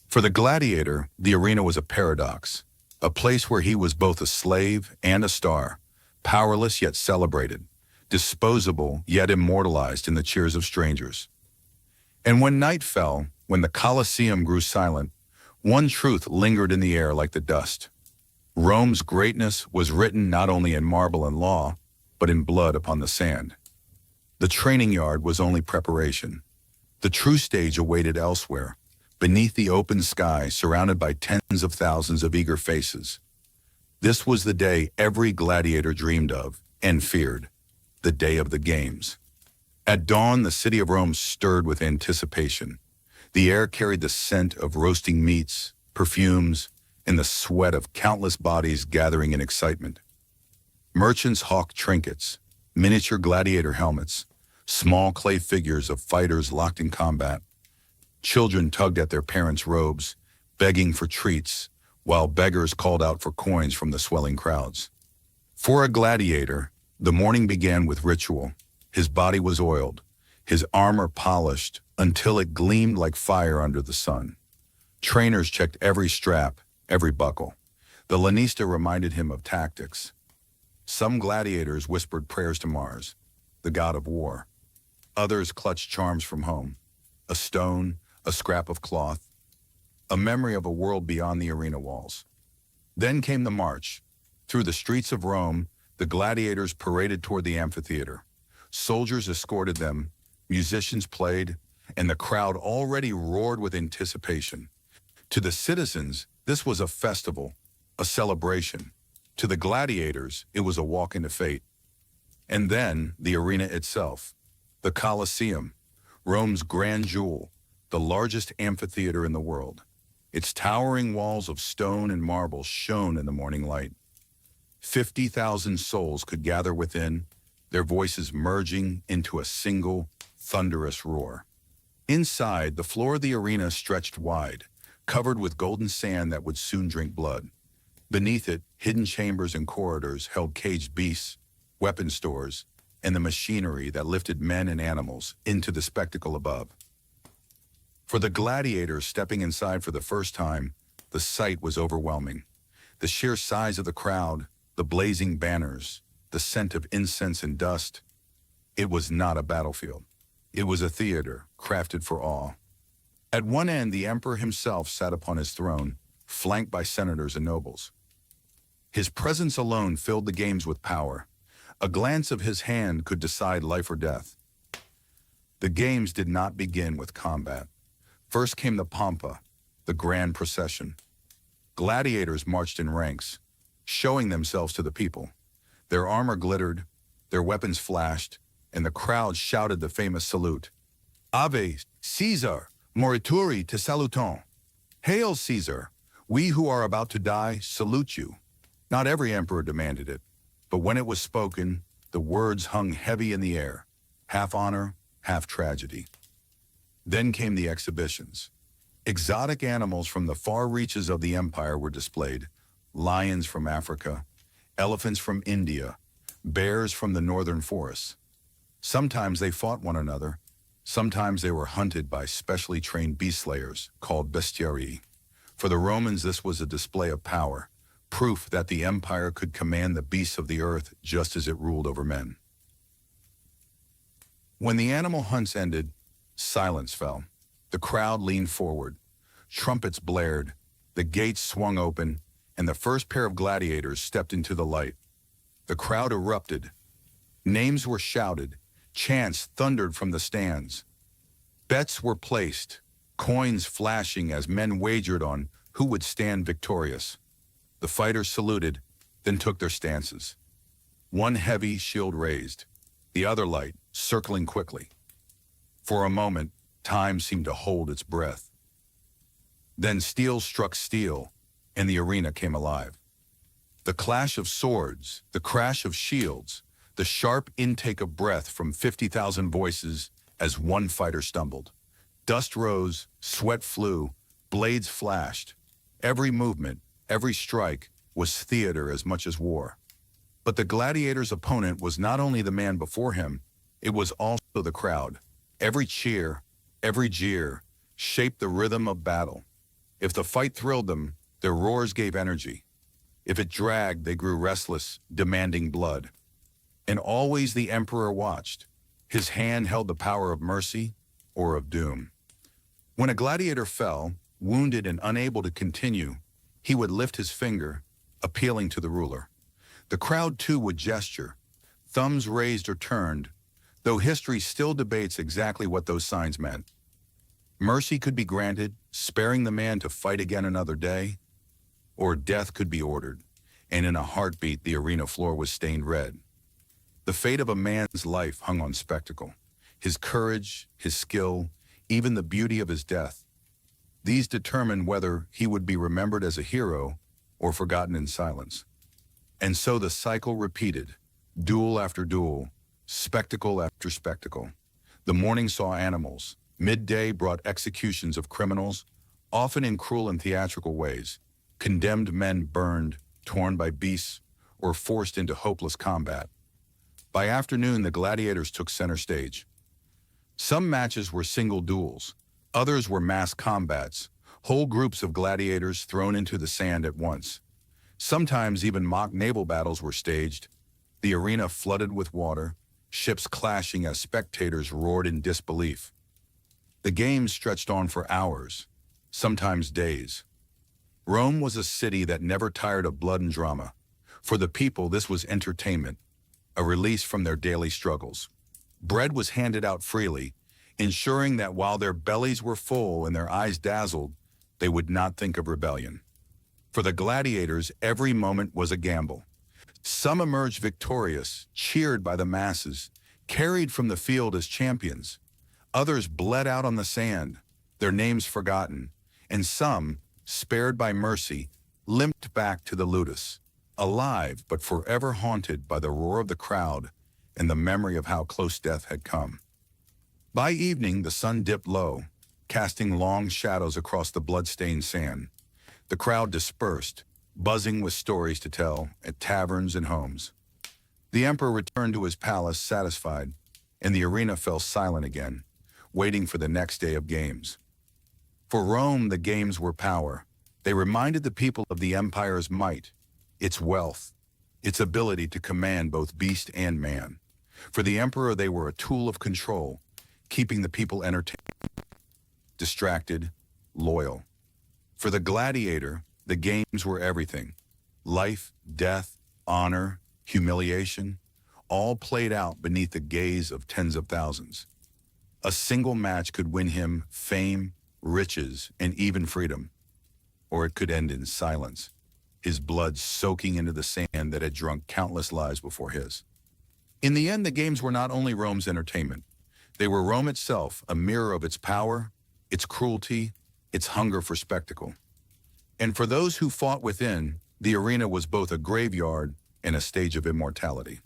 For the gladiator, the arena was a paradox, a place where he was both a slave and a star, powerless yet celebrated, disposable yet immortalized in the cheers of strangers. And when night fell, when the Colosseum grew silent, one truth lingered in the air like the dust. Rome's greatness was written not only in marble and law, but in blood upon the sand. The training yard was only preparation. The true stage awaited elsewhere, beneath the open sky, surrounded by tens of thousands of eager faces. This was the day every gladiator dreamed of and feared, the day of the games. At dawn, the city of Rome stirred with anticipation. The air carried the scent of roasting meats, perfumes, and the sweat of countless bodies gathering in excitement. Merchants hawked trinkets, miniature gladiator helmets, small clay figures of fighters locked in combat. Children tugged at their parents' robes, begging for treats, while beggars called out for coins from the swelling crowds. For a gladiator, the morning began with ritual. His body was oiled, his armor polished until it gleamed like fire under the sun. Trainers checked every strap, every buckle. The lanista reminded him of tactics. Some gladiators whispered prayers to Mars, the god of war. Others clutched charms from home, a stone, a scrap of cloth, a memory of a world beyond the arena walls. Then came the march. Through the streets of Rome, the gladiators paraded toward the amphitheater. Soldiers escorted them, musicians played, and the crowd already roared with anticipation. To the citizens, this was a festival, a celebration. To the gladiators, it was a walk into fate. And then the arena itself, the Colosseum, Rome's grand jewel, the largest amphitheater in the world. Its towering walls of stone and marble shone in the morning light. 50,000 souls could gather within, their voices merging into a single, thunderous roar. Inside, the floor of the arena stretched wide, covered with golden sand that would soon drink blood. Beneath it, hidden chambers and corridors held caged beasts, weapon stores, and the machinery that lifted men and animals into the spectacle above. For the gladiators stepping inside for the first time, the sight was overwhelming. The sheer size of the crowd, the blazing banners, the scent of incense and dust. It was not a battlefield. It was a theater crafted for awe. At one end, the emperor himself sat upon his throne, flanked by senators and nobles. His presence alone filled the games with power. A glance of his hand could decide life or death. The games did not begin with combat. First came the pompa, the grand procession. Gladiators marched in ranks, showing themselves to the people. Their armor glittered, their weapons flashed, and the crowd shouted the famous salute. Ave, Caesar, morituri te saluton. Hail, Caesar! We who are about to die salute you. Not every emperor demanded it, but when it was spoken, the words hung heavy in the air, half honor, half tragedy. Then came the exhibitions. Exotic animals from the far reaches of the empire were displayed, lions from Africa, elephants from India, bears from the northern forests. Sometimes they fought one another, sometimes they were hunted by specially trained beast slayers called bestiarii. For the Romans, this was a display of power, proof that the empire could command the beasts of the earth just as it ruled over men. When the animal hunts ended, silence fell. The crowd leaned forward. Trumpets blared, the gates swung open, and the first pair of gladiators stepped into the light. The crowd erupted. Names were shouted. Chants thundered from the stands. Bets were placed, coins flashing as men wagered on who would stand victorious. The fighters saluted, then took their stances. One heavy shield raised, the other light circling quickly. For a moment, time seemed to hold its breath. Then steel struck steel, and the arena came alive. The clash of swords, the crash of shields, the sharp intake of breath from 50,000 voices as one fighter stumbled. Dust rose, sweat flew, blades flashed. Every movement, every strike was theater as much as war. But the gladiator's opponent was not only the man before him, it was also the crowd. Every cheer, every jeer, shaped the rhythm of battle. If the fight thrilled them, their roars gave energy. If it dragged, they grew restless, demanding blood. And always the emperor watched. His hand held the power of mercy or of doom. When a gladiator fell, wounded and unable to continue, he would lift his finger, appealing to the ruler. The crowd too would gesture, thumbs raised or turned, though history still debates exactly what those signs meant. Mercy could be granted, sparing the man to fight again another day, or death could be ordered, and in a heartbeat the arena floor was stained red. The fate of a man's life hung on spectacle, his courage, his skill, even the beauty of his death. These determined whether he would be remembered as a hero or forgotten in silence. And so the cycle repeated, duel after duel, spectacle after spectacle. The morning saw animals, midday brought executions of criminals, often in cruel and theatrical ways. Condemned men burned, torn by beasts, or forced into hopeless combat. By afternoon, the gladiators took center stage. Some matches were single duels, others were mass combats, whole groups of gladiators thrown into the sand at once. Sometimes even mock naval battles were staged, the arena flooded with water, ships clashing as spectators roared in disbelief. The games stretched on for hours, sometimes days. Rome was a city that never tired of blood and drama. For the people, this was entertainment, a release from their daily struggles. Bread was handed out freely, ensuring that while their bellies were full and their eyes dazzled, they would not think of rebellion. For the gladiators, every moment was a gamble. Some emerged victorious, cheered by the masses, carried from the field as champions. Others bled out on the sand, their names forgotten, and some, spared by mercy, limped back to the ludus, alive but forever haunted by the roar of the crowd and the memory of how close death had come. By evening, the sun dipped low, casting long shadows across the blood-stained sand. The crowd dispersed, buzzing with stories to tell at taverns and homes. The emperor returned to his palace satisfied, and the arena fell silent again, waiting for the next day of games. For Rome, the games were power. They reminded the people of the empire's might, its wealth, its ability to command both beast and man. For the emperor, they were a tool of control, keeping the people entertained, distracted, loyal. For the gladiator, the games were everything. Life, death, honor, humiliation, all played out beneath the gaze of tens of thousands. A single match could win him fame, riches, and even freedom. or it could end in silence, his blood soaking into the sand that had drunk countless lives before his. In the end, the games were not only Rome's entertainment. They were Rome itself, a mirror of its power, its cruelty, its hunger for spectacle. And for those who fought within, the arena was both a graveyard and a stage of immortality.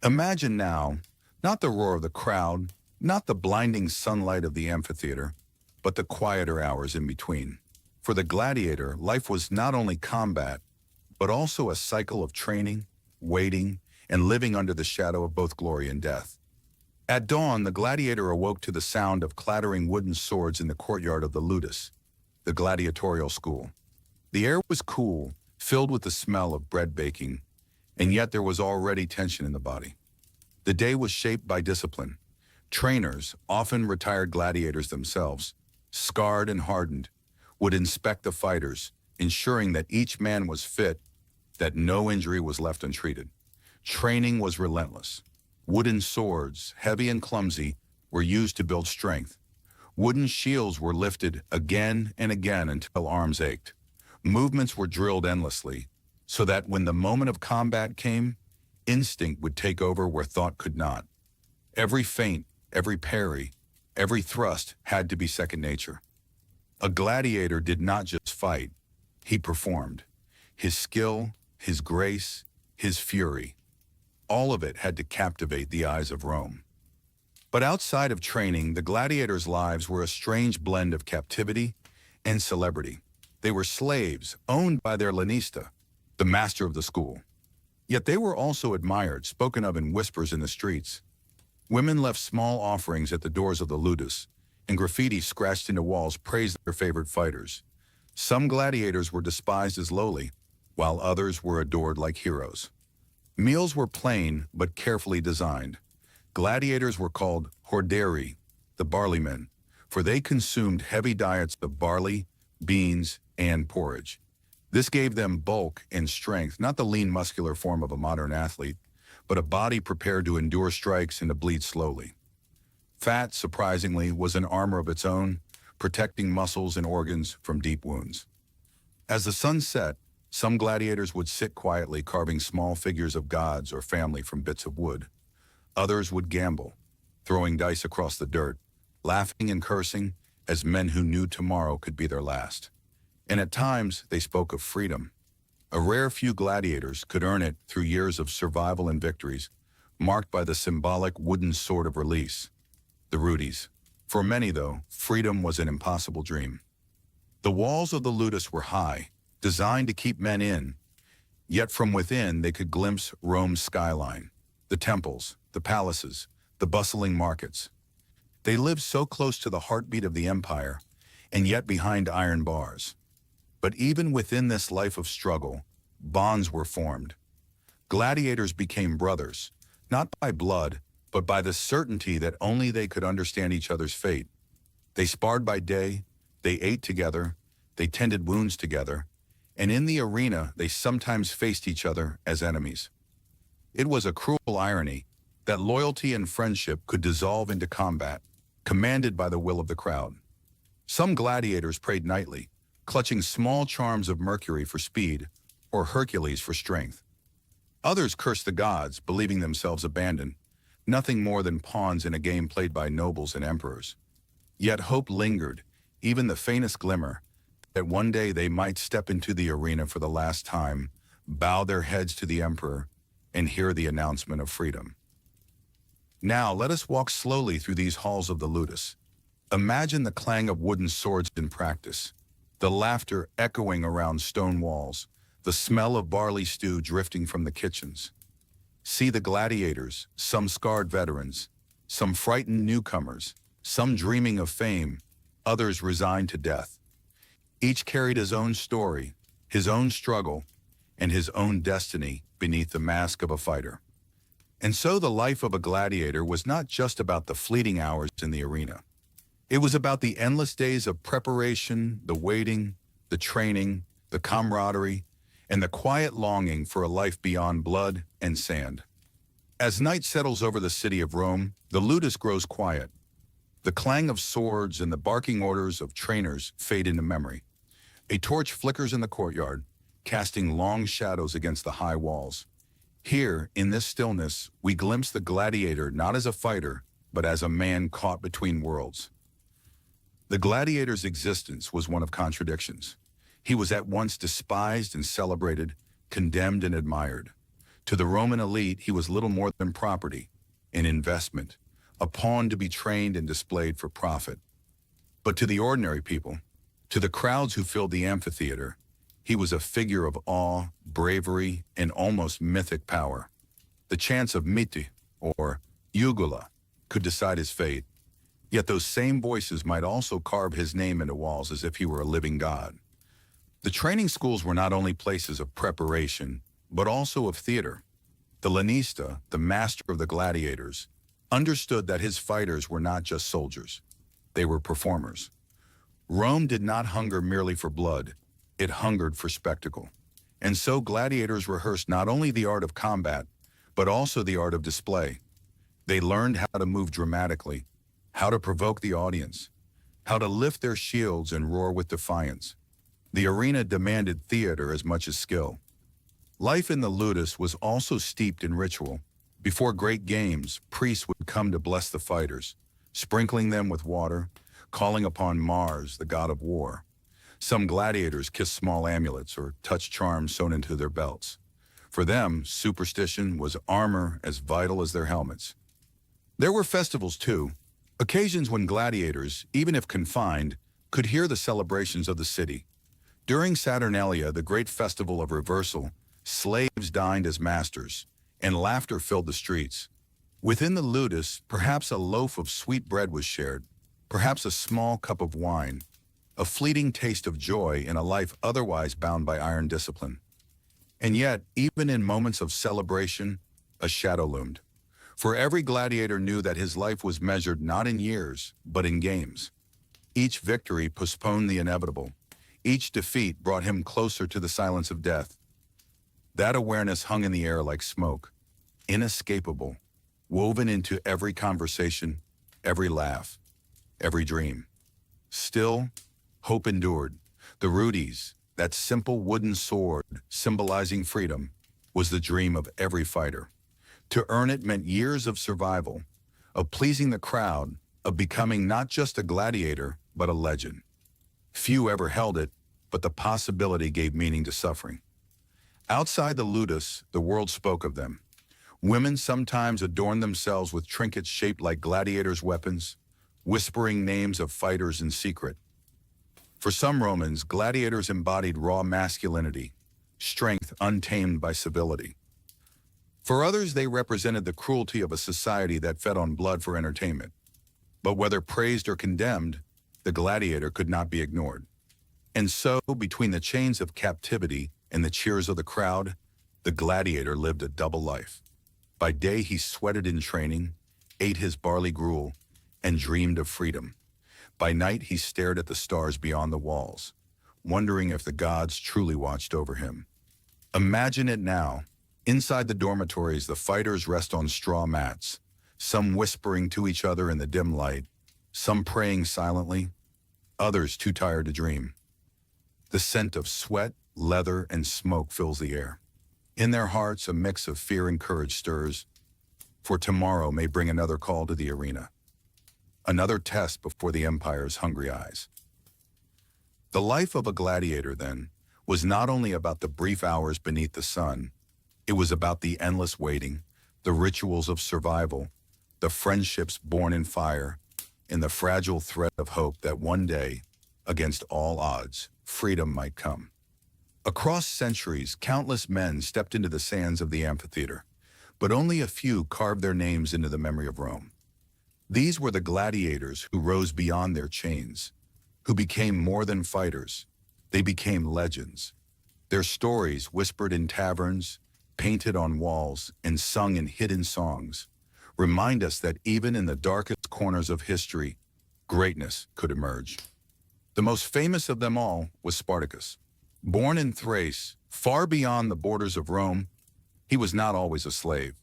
Imagine now, not the roar of the crowd, not the blinding sunlight of the amphitheater, but the quieter hours in between. For the gladiator, life was not only combat, but also a cycle of training, waiting, and living under the shadow of both glory and death. At dawn, the gladiator awoke to the sound of clattering wooden swords in the courtyard of the ludus, the gladiatorial school. The air was cool, filled with the smell of bread baking, and yet there was already tension in the body. The day was shaped by discipline. Trainers, often retired gladiators themselves, scarred and hardened, would inspect the fighters, ensuring that each man was fit, that no injury was left untreated. Training was relentless. Wooden swords, heavy and clumsy, were used to build strength. Wooden shields were lifted again and again until arms ached. Movements were drilled endlessly, so that when the moment of combat came, instinct would take over where thought could not. Every feint, every parry, every thrust had to be second nature. A gladiator did not just fight, he performed. His skill, his grace, his fury, all of it had to captivate the eyes of Rome. But outside of training, the gladiators' lives were a strange blend of captivity and celebrity. They were slaves, owned by their lanista, the master of the school. Yet they were also admired, spoken of in whispers in the streets. Women left small offerings at the doors of the ludus, and graffiti scratched into walls praised their favorite fighters. Some gladiators were despised as lowly, while others were adored like heroes. Meals were plain but carefully designed. Gladiators were called horderi, the barleymen, for they consumed heavy diets of barley, beans, and porridge. This gave them bulk and strength, not the lean muscular form of a modern athlete, but a body prepared to endure strikes and to bleed slowly. Fat, surprisingly, was an armor of its own, protecting muscles and organs from deep wounds. As the sun set, some gladiators would sit quietly carving small figures of gods or family from bits of wood. Others would gamble, throwing dice across the dirt, laughing and cursing as men who knew tomorrow could be their last. And at times, they spoke of freedom. A rare few gladiators could earn it through years of survival and victories, marked by the symbolic wooden sword of release, the rudis. For many, though, freedom was an impossible dream. The walls of the ludus were high, designed to keep men in, yet from within they could glimpse Rome's skyline, the temples, the palaces, the bustling markets. They lived so close to the heartbeat of the empire, and yet behind iron bars. But even within this life of struggle, bonds were formed. Gladiators became brothers, not by blood, but by the certainty that only they could understand each other's fate. They sparred by day, they ate together, they tended wounds together, and in the arena they sometimes faced each other as enemies. It was a cruel irony that loyalty and friendship could dissolve into combat, commanded by the will of the crowd. Some gladiators prayed nightly, clutching small charms of Mercury for speed or Hercules for strength. Others cursed the gods, believing themselves abandoned, nothing more than pawns in a game played by nobles and emperors. Yet hope lingered, even the faintest glimmer, that one day they might step into the arena for the last time, bow their heads to the emperor, and hear the announcement of freedom. Now let us walk slowly through these halls of the ludus. Imagine the clang of wooden swords in practice, the laughter echoing around stone walls, the smell of barley stew drifting from the kitchens. See the gladiators, some scarred veterans, some frightened newcomers, some dreaming of fame, others resigned to death. Each carried his own story, his own struggle, and his own destiny beneath the mask of a fighter. And so the life of a gladiator was not just about the fleeting hours in the arena. It was about the endless days of preparation, the waiting, the training, the camaraderie, and the quiet longing for a life beyond blood and sand. As night settles over the city of Rome, the ludus grows quiet. The clang of swords and the barking orders of trainers fade into memory. A torch flickers in the courtyard, casting long shadows against the high walls. Here, in this stillness, we glimpse the gladiator not as a fighter, but as a man caught between worlds. The gladiator's existence was one of contradictions. He was at once despised and celebrated, condemned and admired. To the Roman elite, he was little more than property, an investment, a pawn to be trained and displayed for profit. But to the ordinary people, to the crowds who filled the amphitheater, he was a figure of awe, bravery, and almost mythic power. The chants of miti, or ugula, could decide his fate, yet those same voices might also carve his name into walls as if he were a living god. The training schools were not only places of preparation, but also of theater. The lanista, the master of the gladiators, understood that his fighters were not just soldiers. They were performers. Rome did not hunger merely for blood, it hungered for spectacle. And so gladiators rehearsed not only the art of combat, but also the art of display. They learned how to move dramatically, how to provoke the audience, how to lift their shields and roar with defiance. The arena demanded theater as much as skill. Life in the ludus was also steeped in ritual. Before great games, priests would come to bless the fighters, sprinkling them with water, calling upon Mars, the god of war. Some gladiators kissed small amulets or touched charms sewn into their belts. For them, superstition was armor as vital as their helmets. There were festivals too, occasions when gladiators, even if confined, could hear the celebrations of the city. During Saturnalia, the great festival of reversal, slaves dined as masters, and laughter filled the streets. Within the ludus, perhaps a loaf of sweet bread was shared, perhaps a small cup of wine, a fleeting taste of joy in a life otherwise bound by iron discipline. And yet, even in moments of celebration, a shadow loomed. For every gladiator knew that his life was measured not in years, but in games. Each victory postponed the inevitable. Each defeat brought him closer to the silence of death. That awareness hung in the air like smoke, inescapable, woven into every conversation, every laugh, every dream. Still, hope endured. The rudis, that simple wooden sword symbolizing freedom, was the dream of every fighter. To earn it meant years of survival, of pleasing the crowd, of becoming not just a gladiator, but a legend. Few ever held it, but the possibility gave meaning to suffering. Outside the ludus, the world spoke of them. Women sometimes adorned themselves with trinkets shaped like gladiators' weapons, whispering names of fighters in secret. For some Romans, gladiators embodied raw masculinity, strength untamed by civility. For others, they represented the cruelty of a society that fed on blood for entertainment. But whether praised or condemned, the gladiator could not be ignored. And so, between the chains of captivity and the cheers of the crowd, the gladiator lived a double life. By day he sweated in training, ate his barley gruel, and dreamed of freedom. By night he stared at the stars beyond the walls, wondering if the gods truly watched over him. Imagine it now. Inside the dormitories, the fighters rest on straw mats, some whispering to each other in the dim light, some praying silently, others too tired to dream. The scent of sweat, leather, and smoke fills the air. In their hearts, a mix of fear and courage stirs, for tomorrow may bring another call to the arena, another test before the empire's hungry eyes. The life of a gladiator, then, was not only about the brief hours beneath the sun, it was about the endless waiting, the rituals of survival, the friendships born in fire, and the fragile thread of hope that one day, against all odds, freedom might come. Across centuries, countless men stepped into the sands of the amphitheater, but only a few carved their names into the memory of Rome. These were the gladiators who rose beyond their chains, who became more than fighters. They became legends. Their stories, whispered in taverns, painted on walls, and sung in hidden songs, remind us that even in the darkest corners of history, greatness could emerge. The most famous of them all was Spartacus. Born in Thrace, far beyond the borders of Rome, he was not always a slave.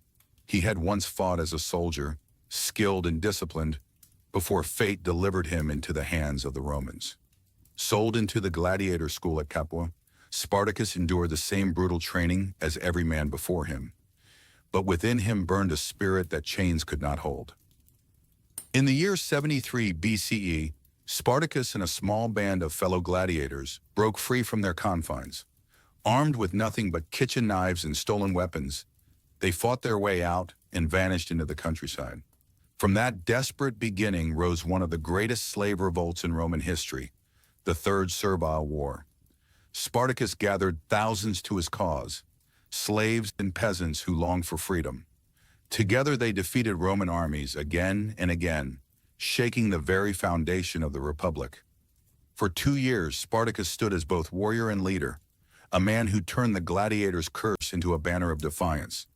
He had once fought as a soldier, skilled and disciplined, before fate delivered him into the hands of the Romans. Sold into the gladiator school at Capua, Spartacus endured the same brutal training as every man before him, but within him burned a spirit that chains could not hold. In the year 73 BCE, Spartacus and a small band of fellow gladiators broke free from their confines. Armed with nothing but kitchen knives and stolen weapons, they fought their way out and vanished into the countryside. From that desperate beginning rose one of the greatest slave revolts in Roman history, the Third Servile War. Spartacus gathered thousands to his cause, slaves and peasants who longed for freedom. Together they defeated Roman armies again and again, shaking the very foundation of the Republic. For 2 years, Spartacus stood as both warrior and leader, a man who turned the gladiator's curse into a banner of defiance.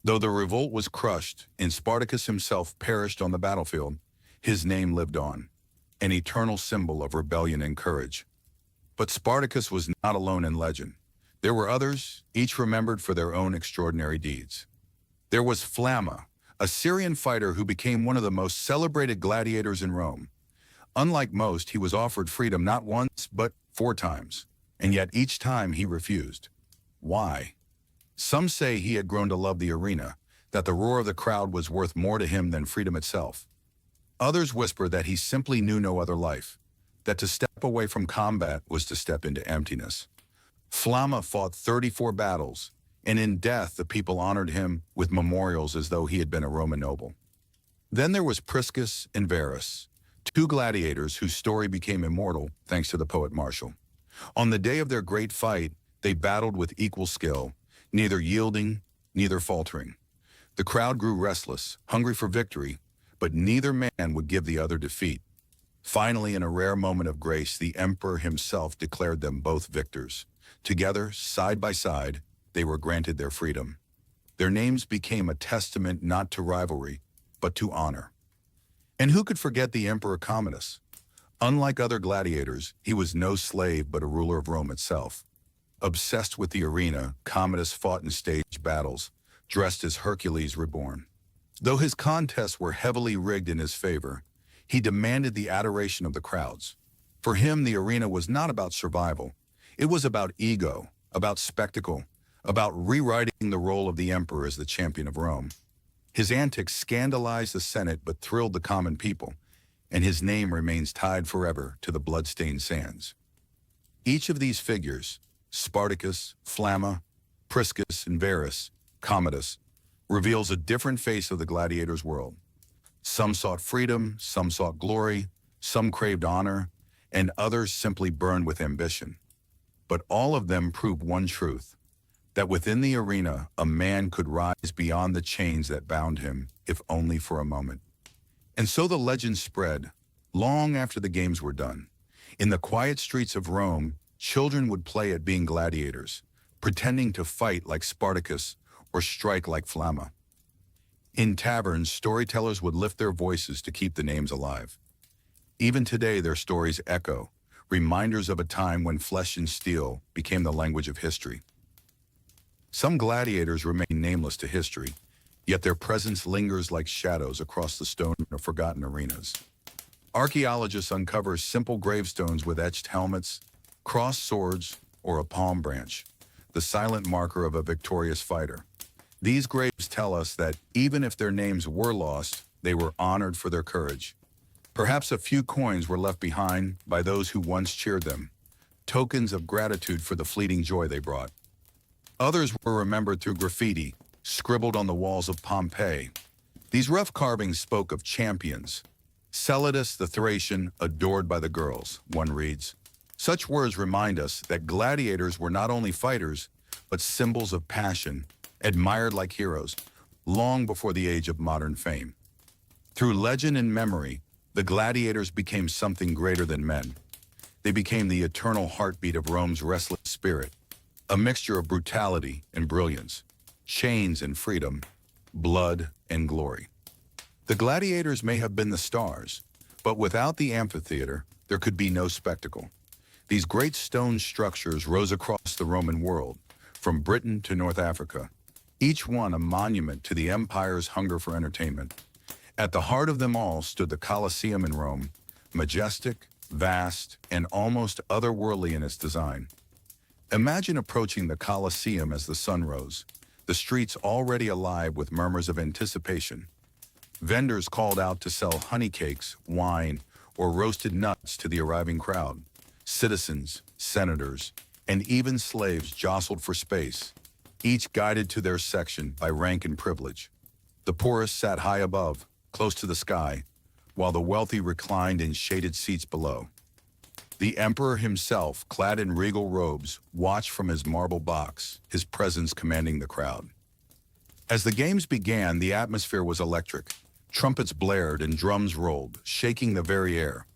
Though the revolt was crushed and Spartacus himself perished on the battlefield, his name lived on, an eternal symbol of rebellion and courage. But Spartacus was not alone in legend. There were others, each remembered for their own extraordinary deeds. There was Flamma, a Syrian fighter who became one of the most celebrated gladiators in Rome. Unlike most, he was offered freedom not once, but 4 times, and yet each time he refused. Why? Some say he had grown to love the arena, that the roar of the crowd was worth more to him than freedom itself. Others whisper that he simply knew no other life, that to step away from combat was to step into emptiness. Flamma fought 34 battles, and in death the people honored him with memorials as though he had been a Roman noble. Then there was Priscus and Verus, 2 gladiators whose story became immortal thanks to the poet Martial. On the day of their great fight, they battled with equal skill, neither yielding, neither faltering. The crowd grew restless, hungry for victory, but neither man would give the other defeat. Finally, in a rare moment of grace, the emperor himself declared them both victors. Together, side by side, they were granted their freedom. Their names became a testament not to rivalry, but to honor. And who could forget the Emperor Commodus? Unlike other gladiators, he was no slave but a ruler of Rome itself. Obsessed with the arena, Commodus fought in staged battles, dressed as Hercules reborn. Though his contests were heavily rigged in his favor, he demanded the adoration of the crowds. For him, the arena was not about survival. It was about ego, about spectacle, about rewriting the role of the emperor as the champion of Rome. His antics scandalized the Senate but thrilled the common people, and his name remains tied forever to the blood-stained sands. Each of these figures, Spartacus, Flamma, Priscus, and Verus, Commodus, reveals a different face of the gladiator's world. Some sought freedom, some sought glory, some craved honor, and others simply burned with ambition. But all of them proved one truth, that within the arena, a man could rise beyond the chains that bound him, if only for a moment. And so the legend spread, long after the games were done. In the quiet streets of Rome, children would play at being gladiators, pretending to fight like Spartacus or strike like Flamma. In taverns, storytellers would lift their voices to keep the names alive. Even today, their stories echo, reminders of a time when flesh and steel became the language of history. Some gladiators remain nameless to history, yet their presence lingers like shadows across the stone of forgotten arenas. Archaeologists uncover simple gravestones with etched helmets, crossed swords, or a palm branch, the silent marker of a victorious fighter. These graves tell us that even if their names were lost, they were honored for their courage. Perhaps a few coins were left behind by those who once cheered them, tokens of gratitude for the fleeting joy they brought. Others were remembered through graffiti, scribbled on the walls of Pompeii. These rough carvings spoke of champions. Celadus the Thracian, adored by the girls, one reads. Such words remind us that gladiators were not only fighters, but symbols of passion, admired like heroes, long before the age of modern fame. Through legend and memory, the gladiators became something greater than men. They became the eternal heartbeat of Rome's restless spirit, a mixture of brutality and brilliance, chains and freedom, blood and glory. The gladiators may have been the stars, but without the amphitheater, there could be no spectacle. These great stone structures rose across the Roman world, from Britain to North Africa, each one a monument to the empire's hunger for entertainment. At the heart of them all stood the Colosseum in Rome, majestic, vast, and almost otherworldly in its design. Imagine approaching the Colosseum as the sun rose, the streets already alive with murmurs of anticipation. Vendors called out to sell honey cakes, wine, or roasted nuts to the arriving crowd. Citizens, senators, and even slaves jostled for space, each guided to their section by rank and privilege. The poorest sat high above, close to the sky, while the wealthy reclined in shaded seats below. The emperor himself, clad in regal robes, watched from his marble box, his presence commanding the crowd. As the games began, the atmosphere was electric. Trumpets blared and drums rolled, shaking the very air.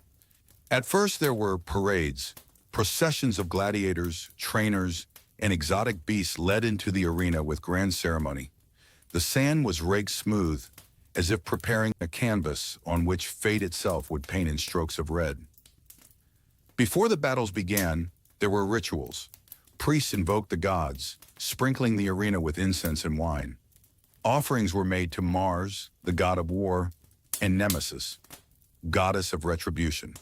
At first there were parades, processions of gladiators, trainers, and exotic beasts led into the arena with grand ceremony. The sand was raked smooth, as if preparing a canvas on which fate itself would paint in strokes of red. Before the battles began, there were rituals. Priests invoked the gods, sprinkling the arena with incense and wine. Offerings were made to Mars, the god of war, and Nemesis, goddess of retribution.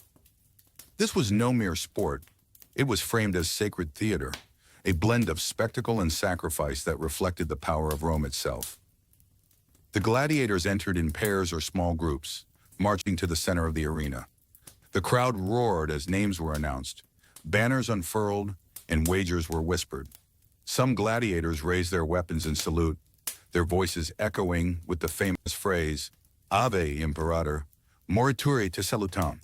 This was no mere sport. It was framed as sacred theater, a blend of spectacle and sacrifice that reflected the power of Rome itself. The gladiators entered in pairs or small groups, marching to the center of the arena. The crowd roared as names were announced, banners unfurled, and wagers were whispered. Some gladiators raised their weapons in salute, their voices echoing with the famous phrase, Ave, Imperator, morituri te salutam.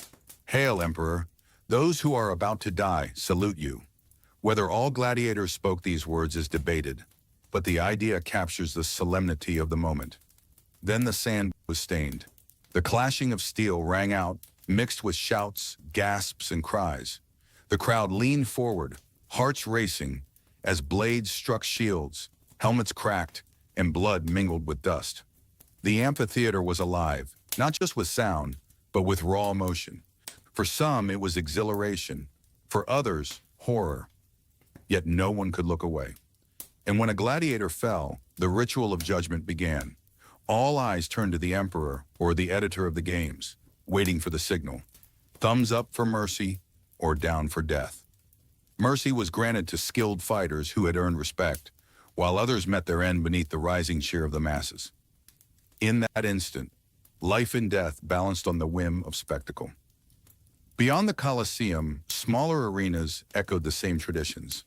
Hail, Emperor, those who are about to die salute you. Whether all gladiators spoke these words is debated, but the idea captures the solemnity of the moment. Then the sand was stained. The clashing of steel rang out, mixed with shouts, gasps, and cries. The crowd leaned forward, hearts racing, as blades struck shields, helmets cracked, and blood mingled with dust. The amphitheater was alive, not just with sound, but with raw emotion. For some, it was exhilaration. For others, horror. Yet no one could look away. And when a gladiator fell, the ritual of judgment began. All eyes turned to the emperor or the editor of the games, waiting for the signal. Thumbs up for mercy or down for death. Mercy was granted to skilled fighters who had earned respect, while others met their end beneath the rising cheer of the masses. In that instant, life and death balanced on the whim of spectacle. Beyond the Colosseum, smaller arenas echoed the same traditions.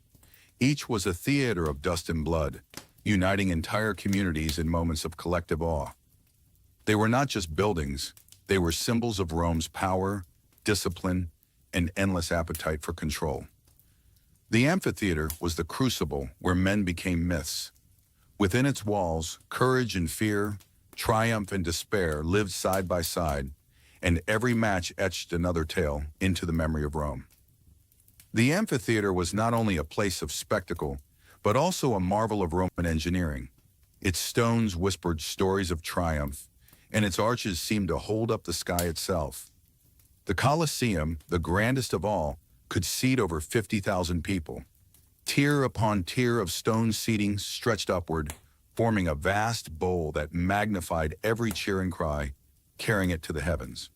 Each was a theater of dust and blood, uniting entire communities in moments of collective awe. They were not just buildings, they were symbols of Rome's power, discipline, and endless appetite for control. The amphitheater was the crucible where men became myths. Within its walls, courage and fear, triumph and despair lived side by side, and every match etched another tale into the memory of Rome. The amphitheater was not only a place of spectacle, but also a marvel of Roman engineering. Its stones whispered stories of triumph, and its arches seemed to hold up the sky itself. The Colosseum, the grandest of all, could seat over 50,000 people. Tier upon tier of stone seating stretched upward, forming a vast bowl that magnified every cheer and cry, carrying it to the heavens.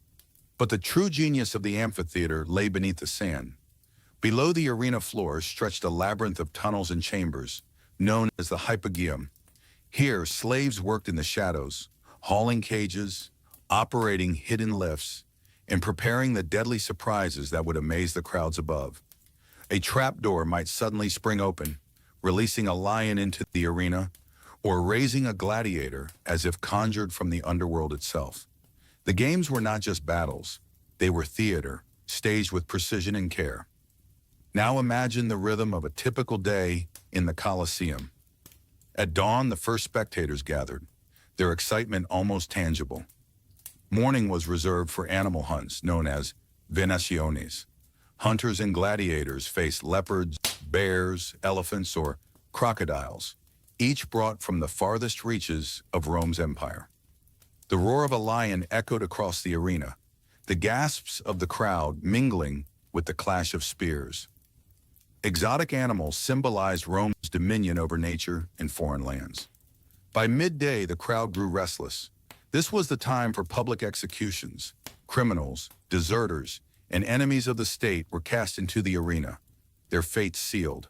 But the true genius of the amphitheater lay beneath the sand. Below the arena floor stretched a labyrinth of tunnels and chambers, known as the hypogeum. Here, slaves worked in the shadows, hauling cages, operating hidden lifts, and preparing the deadly surprises that would amaze the crowds above. A trapdoor might suddenly spring open, releasing a lion into the arena, or raising a gladiator as if conjured from the underworld itself. The games were not just battles, they were theater, staged with precision and care. Now imagine the rhythm of a typical day in the Colosseum. At dawn, the first spectators gathered, their excitement almost tangible. Morning was reserved for animal hunts known as venaciones. Hunters and gladiators faced leopards, bears, elephants, or crocodiles, each brought from the farthest reaches of Rome's empire. The roar of a lion echoed across the arena, the gasps of the crowd mingling with the clash of spears. Exotic animals symbolized Rome's dominion over nature and foreign lands. By midday, the crowd grew restless. This was the time for public executions. Criminals, deserters, and enemies of the state were cast into the arena, their fates sealed.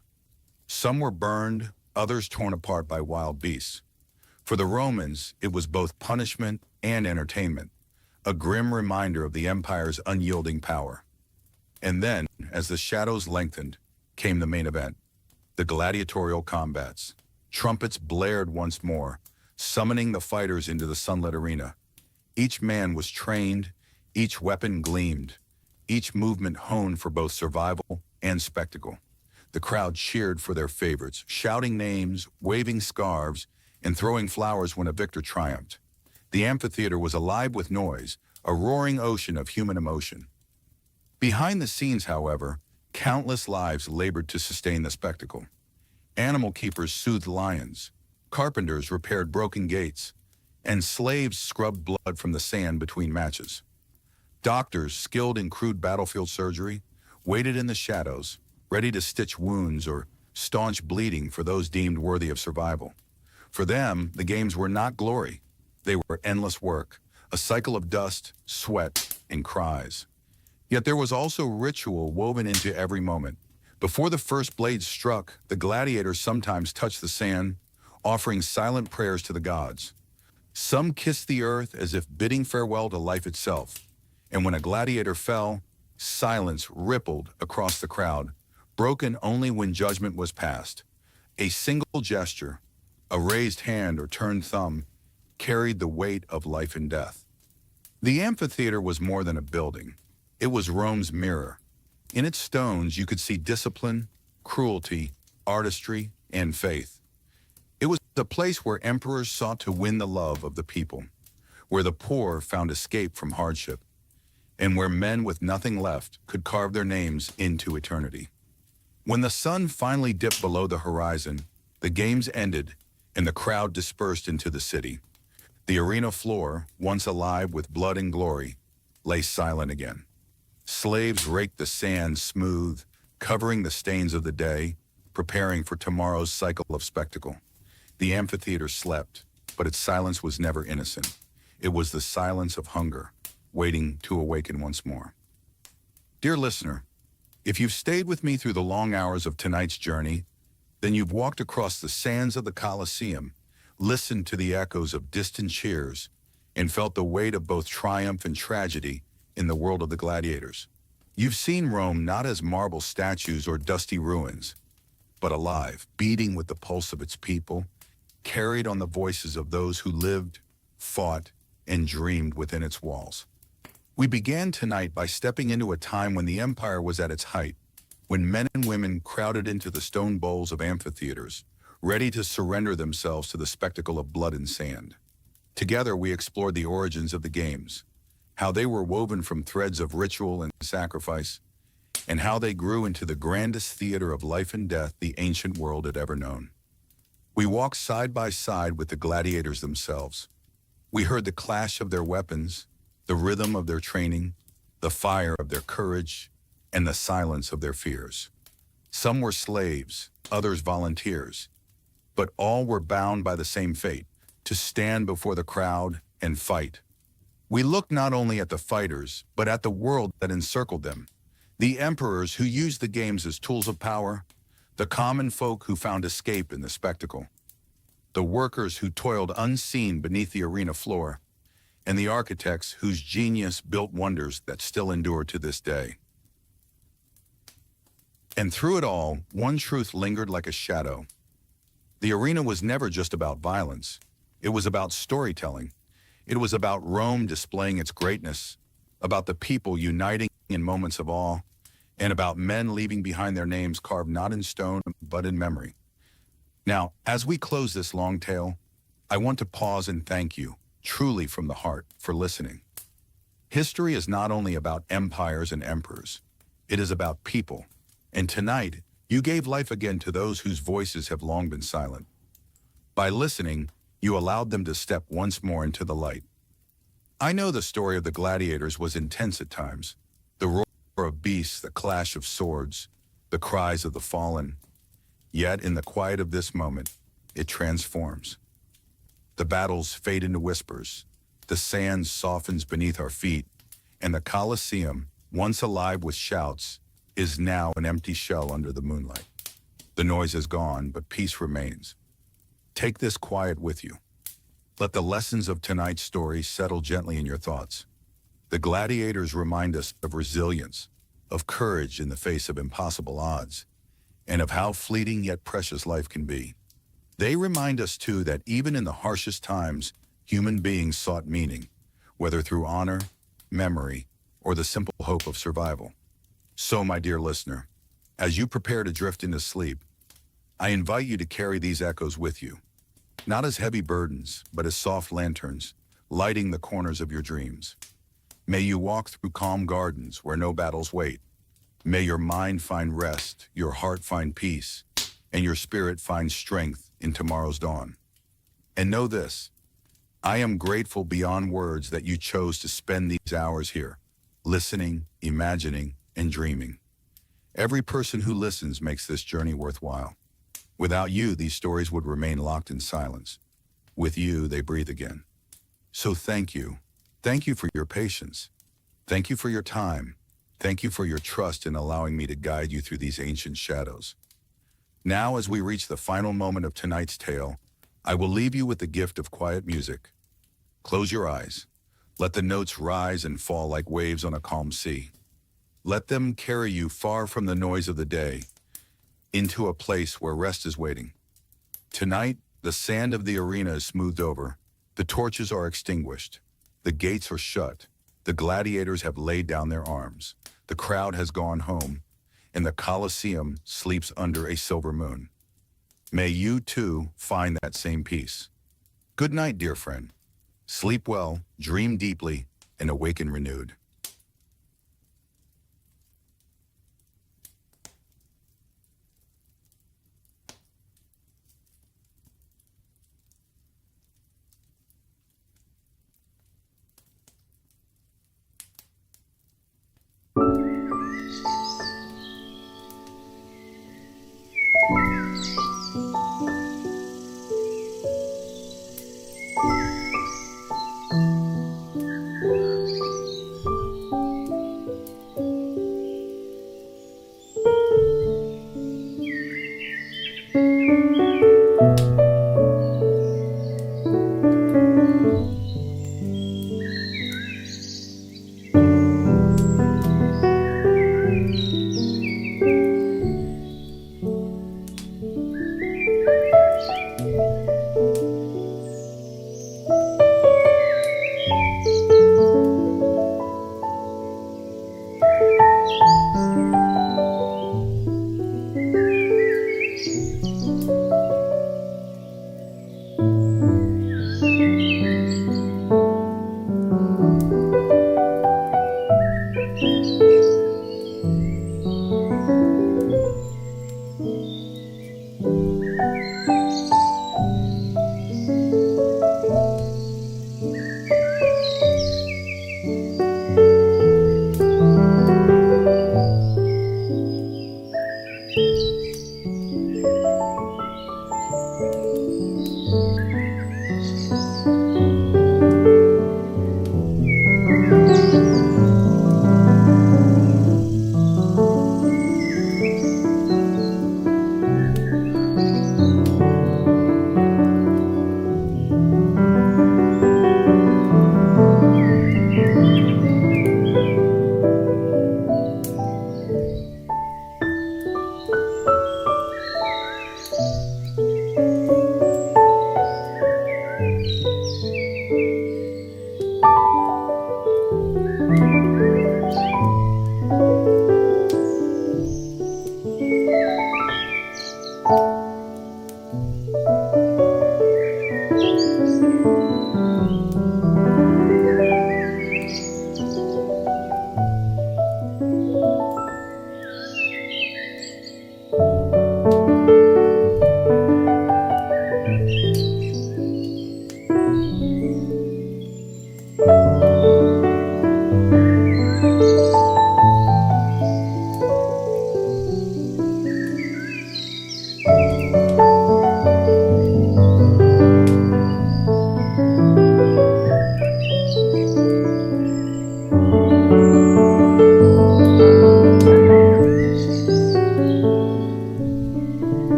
Some were burned, others torn apart by wild beasts. For the Romans, it was both punishment and entertainment, a grim reminder of the empire's unyielding power. And then, as the shadows lengthened, came the main event, the gladiatorial combats. Trumpets blared once more, summoning the fighters into the sunlit arena. Each man was trained, each weapon gleamed, each movement honed for both survival and spectacle. The crowd cheered for their favorites, shouting names, waving scarves, and throwing flowers when a victor triumphed. The amphitheater was alive with noise, a roaring ocean of human emotion. Behind the scenes, however, countless lives labored to sustain the spectacle. Animal keepers soothed lions, carpenters repaired broken gates, and slaves scrubbed blood from the sand between matches. Doctors, skilled in crude battlefield surgery, waited in the shadows, ready to stitch wounds or staunch bleeding for those deemed worthy of survival. For them, the games were not glory. They were endless work, a cycle of dust, sweat, and cries. Yet there was also ritual woven into every moment. Before the first blade struck, the gladiators sometimes touched the sand, offering silent prayers to the gods. Some kissed the earth as if bidding farewell to life itself. And when a gladiator fell, silence rippled across the crowd, broken only when judgment was passed. A single gesture, a raised hand or turned thumb, carried the weight of life and death. The amphitheater was more than a building. It was Rome's mirror. In its stones, you could see discipline, cruelty, artistry, and faith. It was a place where emperors sought to win the love of the people, where the poor found escape from hardship, and where men with nothing left could carve their names into eternity. When the sun finally dipped below the horizon, the games ended and the crowd dispersed into the city. The arena floor, once alive with blood and glory, lay silent again. Slaves raked the sand smooth, covering the stains of the day, preparing for tomorrow's cycle of spectacle. The amphitheater slept, but its silence was never innocent. It was the silence of hunger, waiting to awaken once more. Dear listener, if you've stayed with me through the long hours of tonight's journey, then you've walked across the sands of the Colosseum, listened to the echoes of distant cheers, and felt the weight of both triumph and tragedy in the world of the gladiators. You've seen Rome not as marble statues or dusty ruins, but alive, beating with the pulse of its people, carried on the voices of those who lived, fought, and dreamed within its walls. We began tonight by stepping into a time when the empire was at its height, when men and women crowded into the stone bowls of amphitheaters, ready to surrender themselves to the spectacle of blood and sand. Together, we explored the origins of the games, how they were woven from threads of ritual and sacrifice, and how they grew into the grandest theater of life and death the ancient world had ever known. We walked side by side with the gladiators themselves. We heard the clash of their weapons, the rhythm of their training, the fire of their courage, and the silence of their fears. Some were slaves, others volunteers, but all were bound by the same fate, to stand before the crowd and fight. We looked not only at the fighters, but at the world that encircled them, the emperors who used the games as tools of power, the common folk who found escape in the spectacle, the workers who toiled unseen beneath the arena floor, and the architects whose genius built wonders that still endure to this day. And through it all, one truth lingered like a shadow. The arena was never just about violence. It was about storytelling. It was about Rome displaying its greatness, about the people uniting in moments of awe, and about men leaving behind their names carved not in stone, but in memory. Now, as we close this long tale, I want to pause and thank you, truly from the heart, for listening. History is not only about empires and emperors. It is about people. And tonight, you gave life again to those whose voices have long been silent. By listening, you allowed them to step once more into the light. I know the story of the gladiators was intense at times. The roar of beasts, the clash of swords, the cries of the fallen. Yet in the quiet of this moment, it transforms. The battles fade into whispers, the sand softens beneath our feet, and the Colosseum, once alive with shouts, is now an empty shell under the moonlight. The noise is gone, but peace remains. Take this quiet with you. Let the lessons of tonight's story settle gently in your thoughts. The gladiators remind us of resilience, of courage in the face of impossible odds, and of how fleeting yet precious life can be. They remind us, too, that even in the harshest times, human beings sought meaning, whether through honor, memory, or the simple hope of survival. So, my dear listener, as you prepare to drift into sleep, I invite you to carry these echoes with you, not as heavy burdens, but as soft lanterns, lighting the corners of your dreams. May you walk through calm gardens where no battles wait. May your mind find rest, your heart find peace, and your spirit find strength in tomorrow's dawn. And know this, I am grateful beyond words that you chose to spend these hours here, listening, imagining, and dreaming. Every person who listens makes this journey worthwhile. Without you, these stories would remain locked in silence. With you, they breathe again. So thank you. Thank you for your patience. Thank you for your time. Thank you for your trust in allowing me to guide you through these ancient shadows. Now, as we reach the final moment of tonight's tale, I will leave you with the gift of quiet music. Close your eyes. Let the notes rise and fall like waves on a calm sea. Let them carry you far from the noise of the day, into a place where rest is waiting. Tonight, the sand of the arena is smoothed over, the torches are extinguished, the gates are shut, the gladiators have laid down their arms, the crowd has gone home, and the Colosseum sleeps under a silver moon. May you, too, find that same peace. Good night, dear friend. Sleep well, dream deeply, and awaken renewed.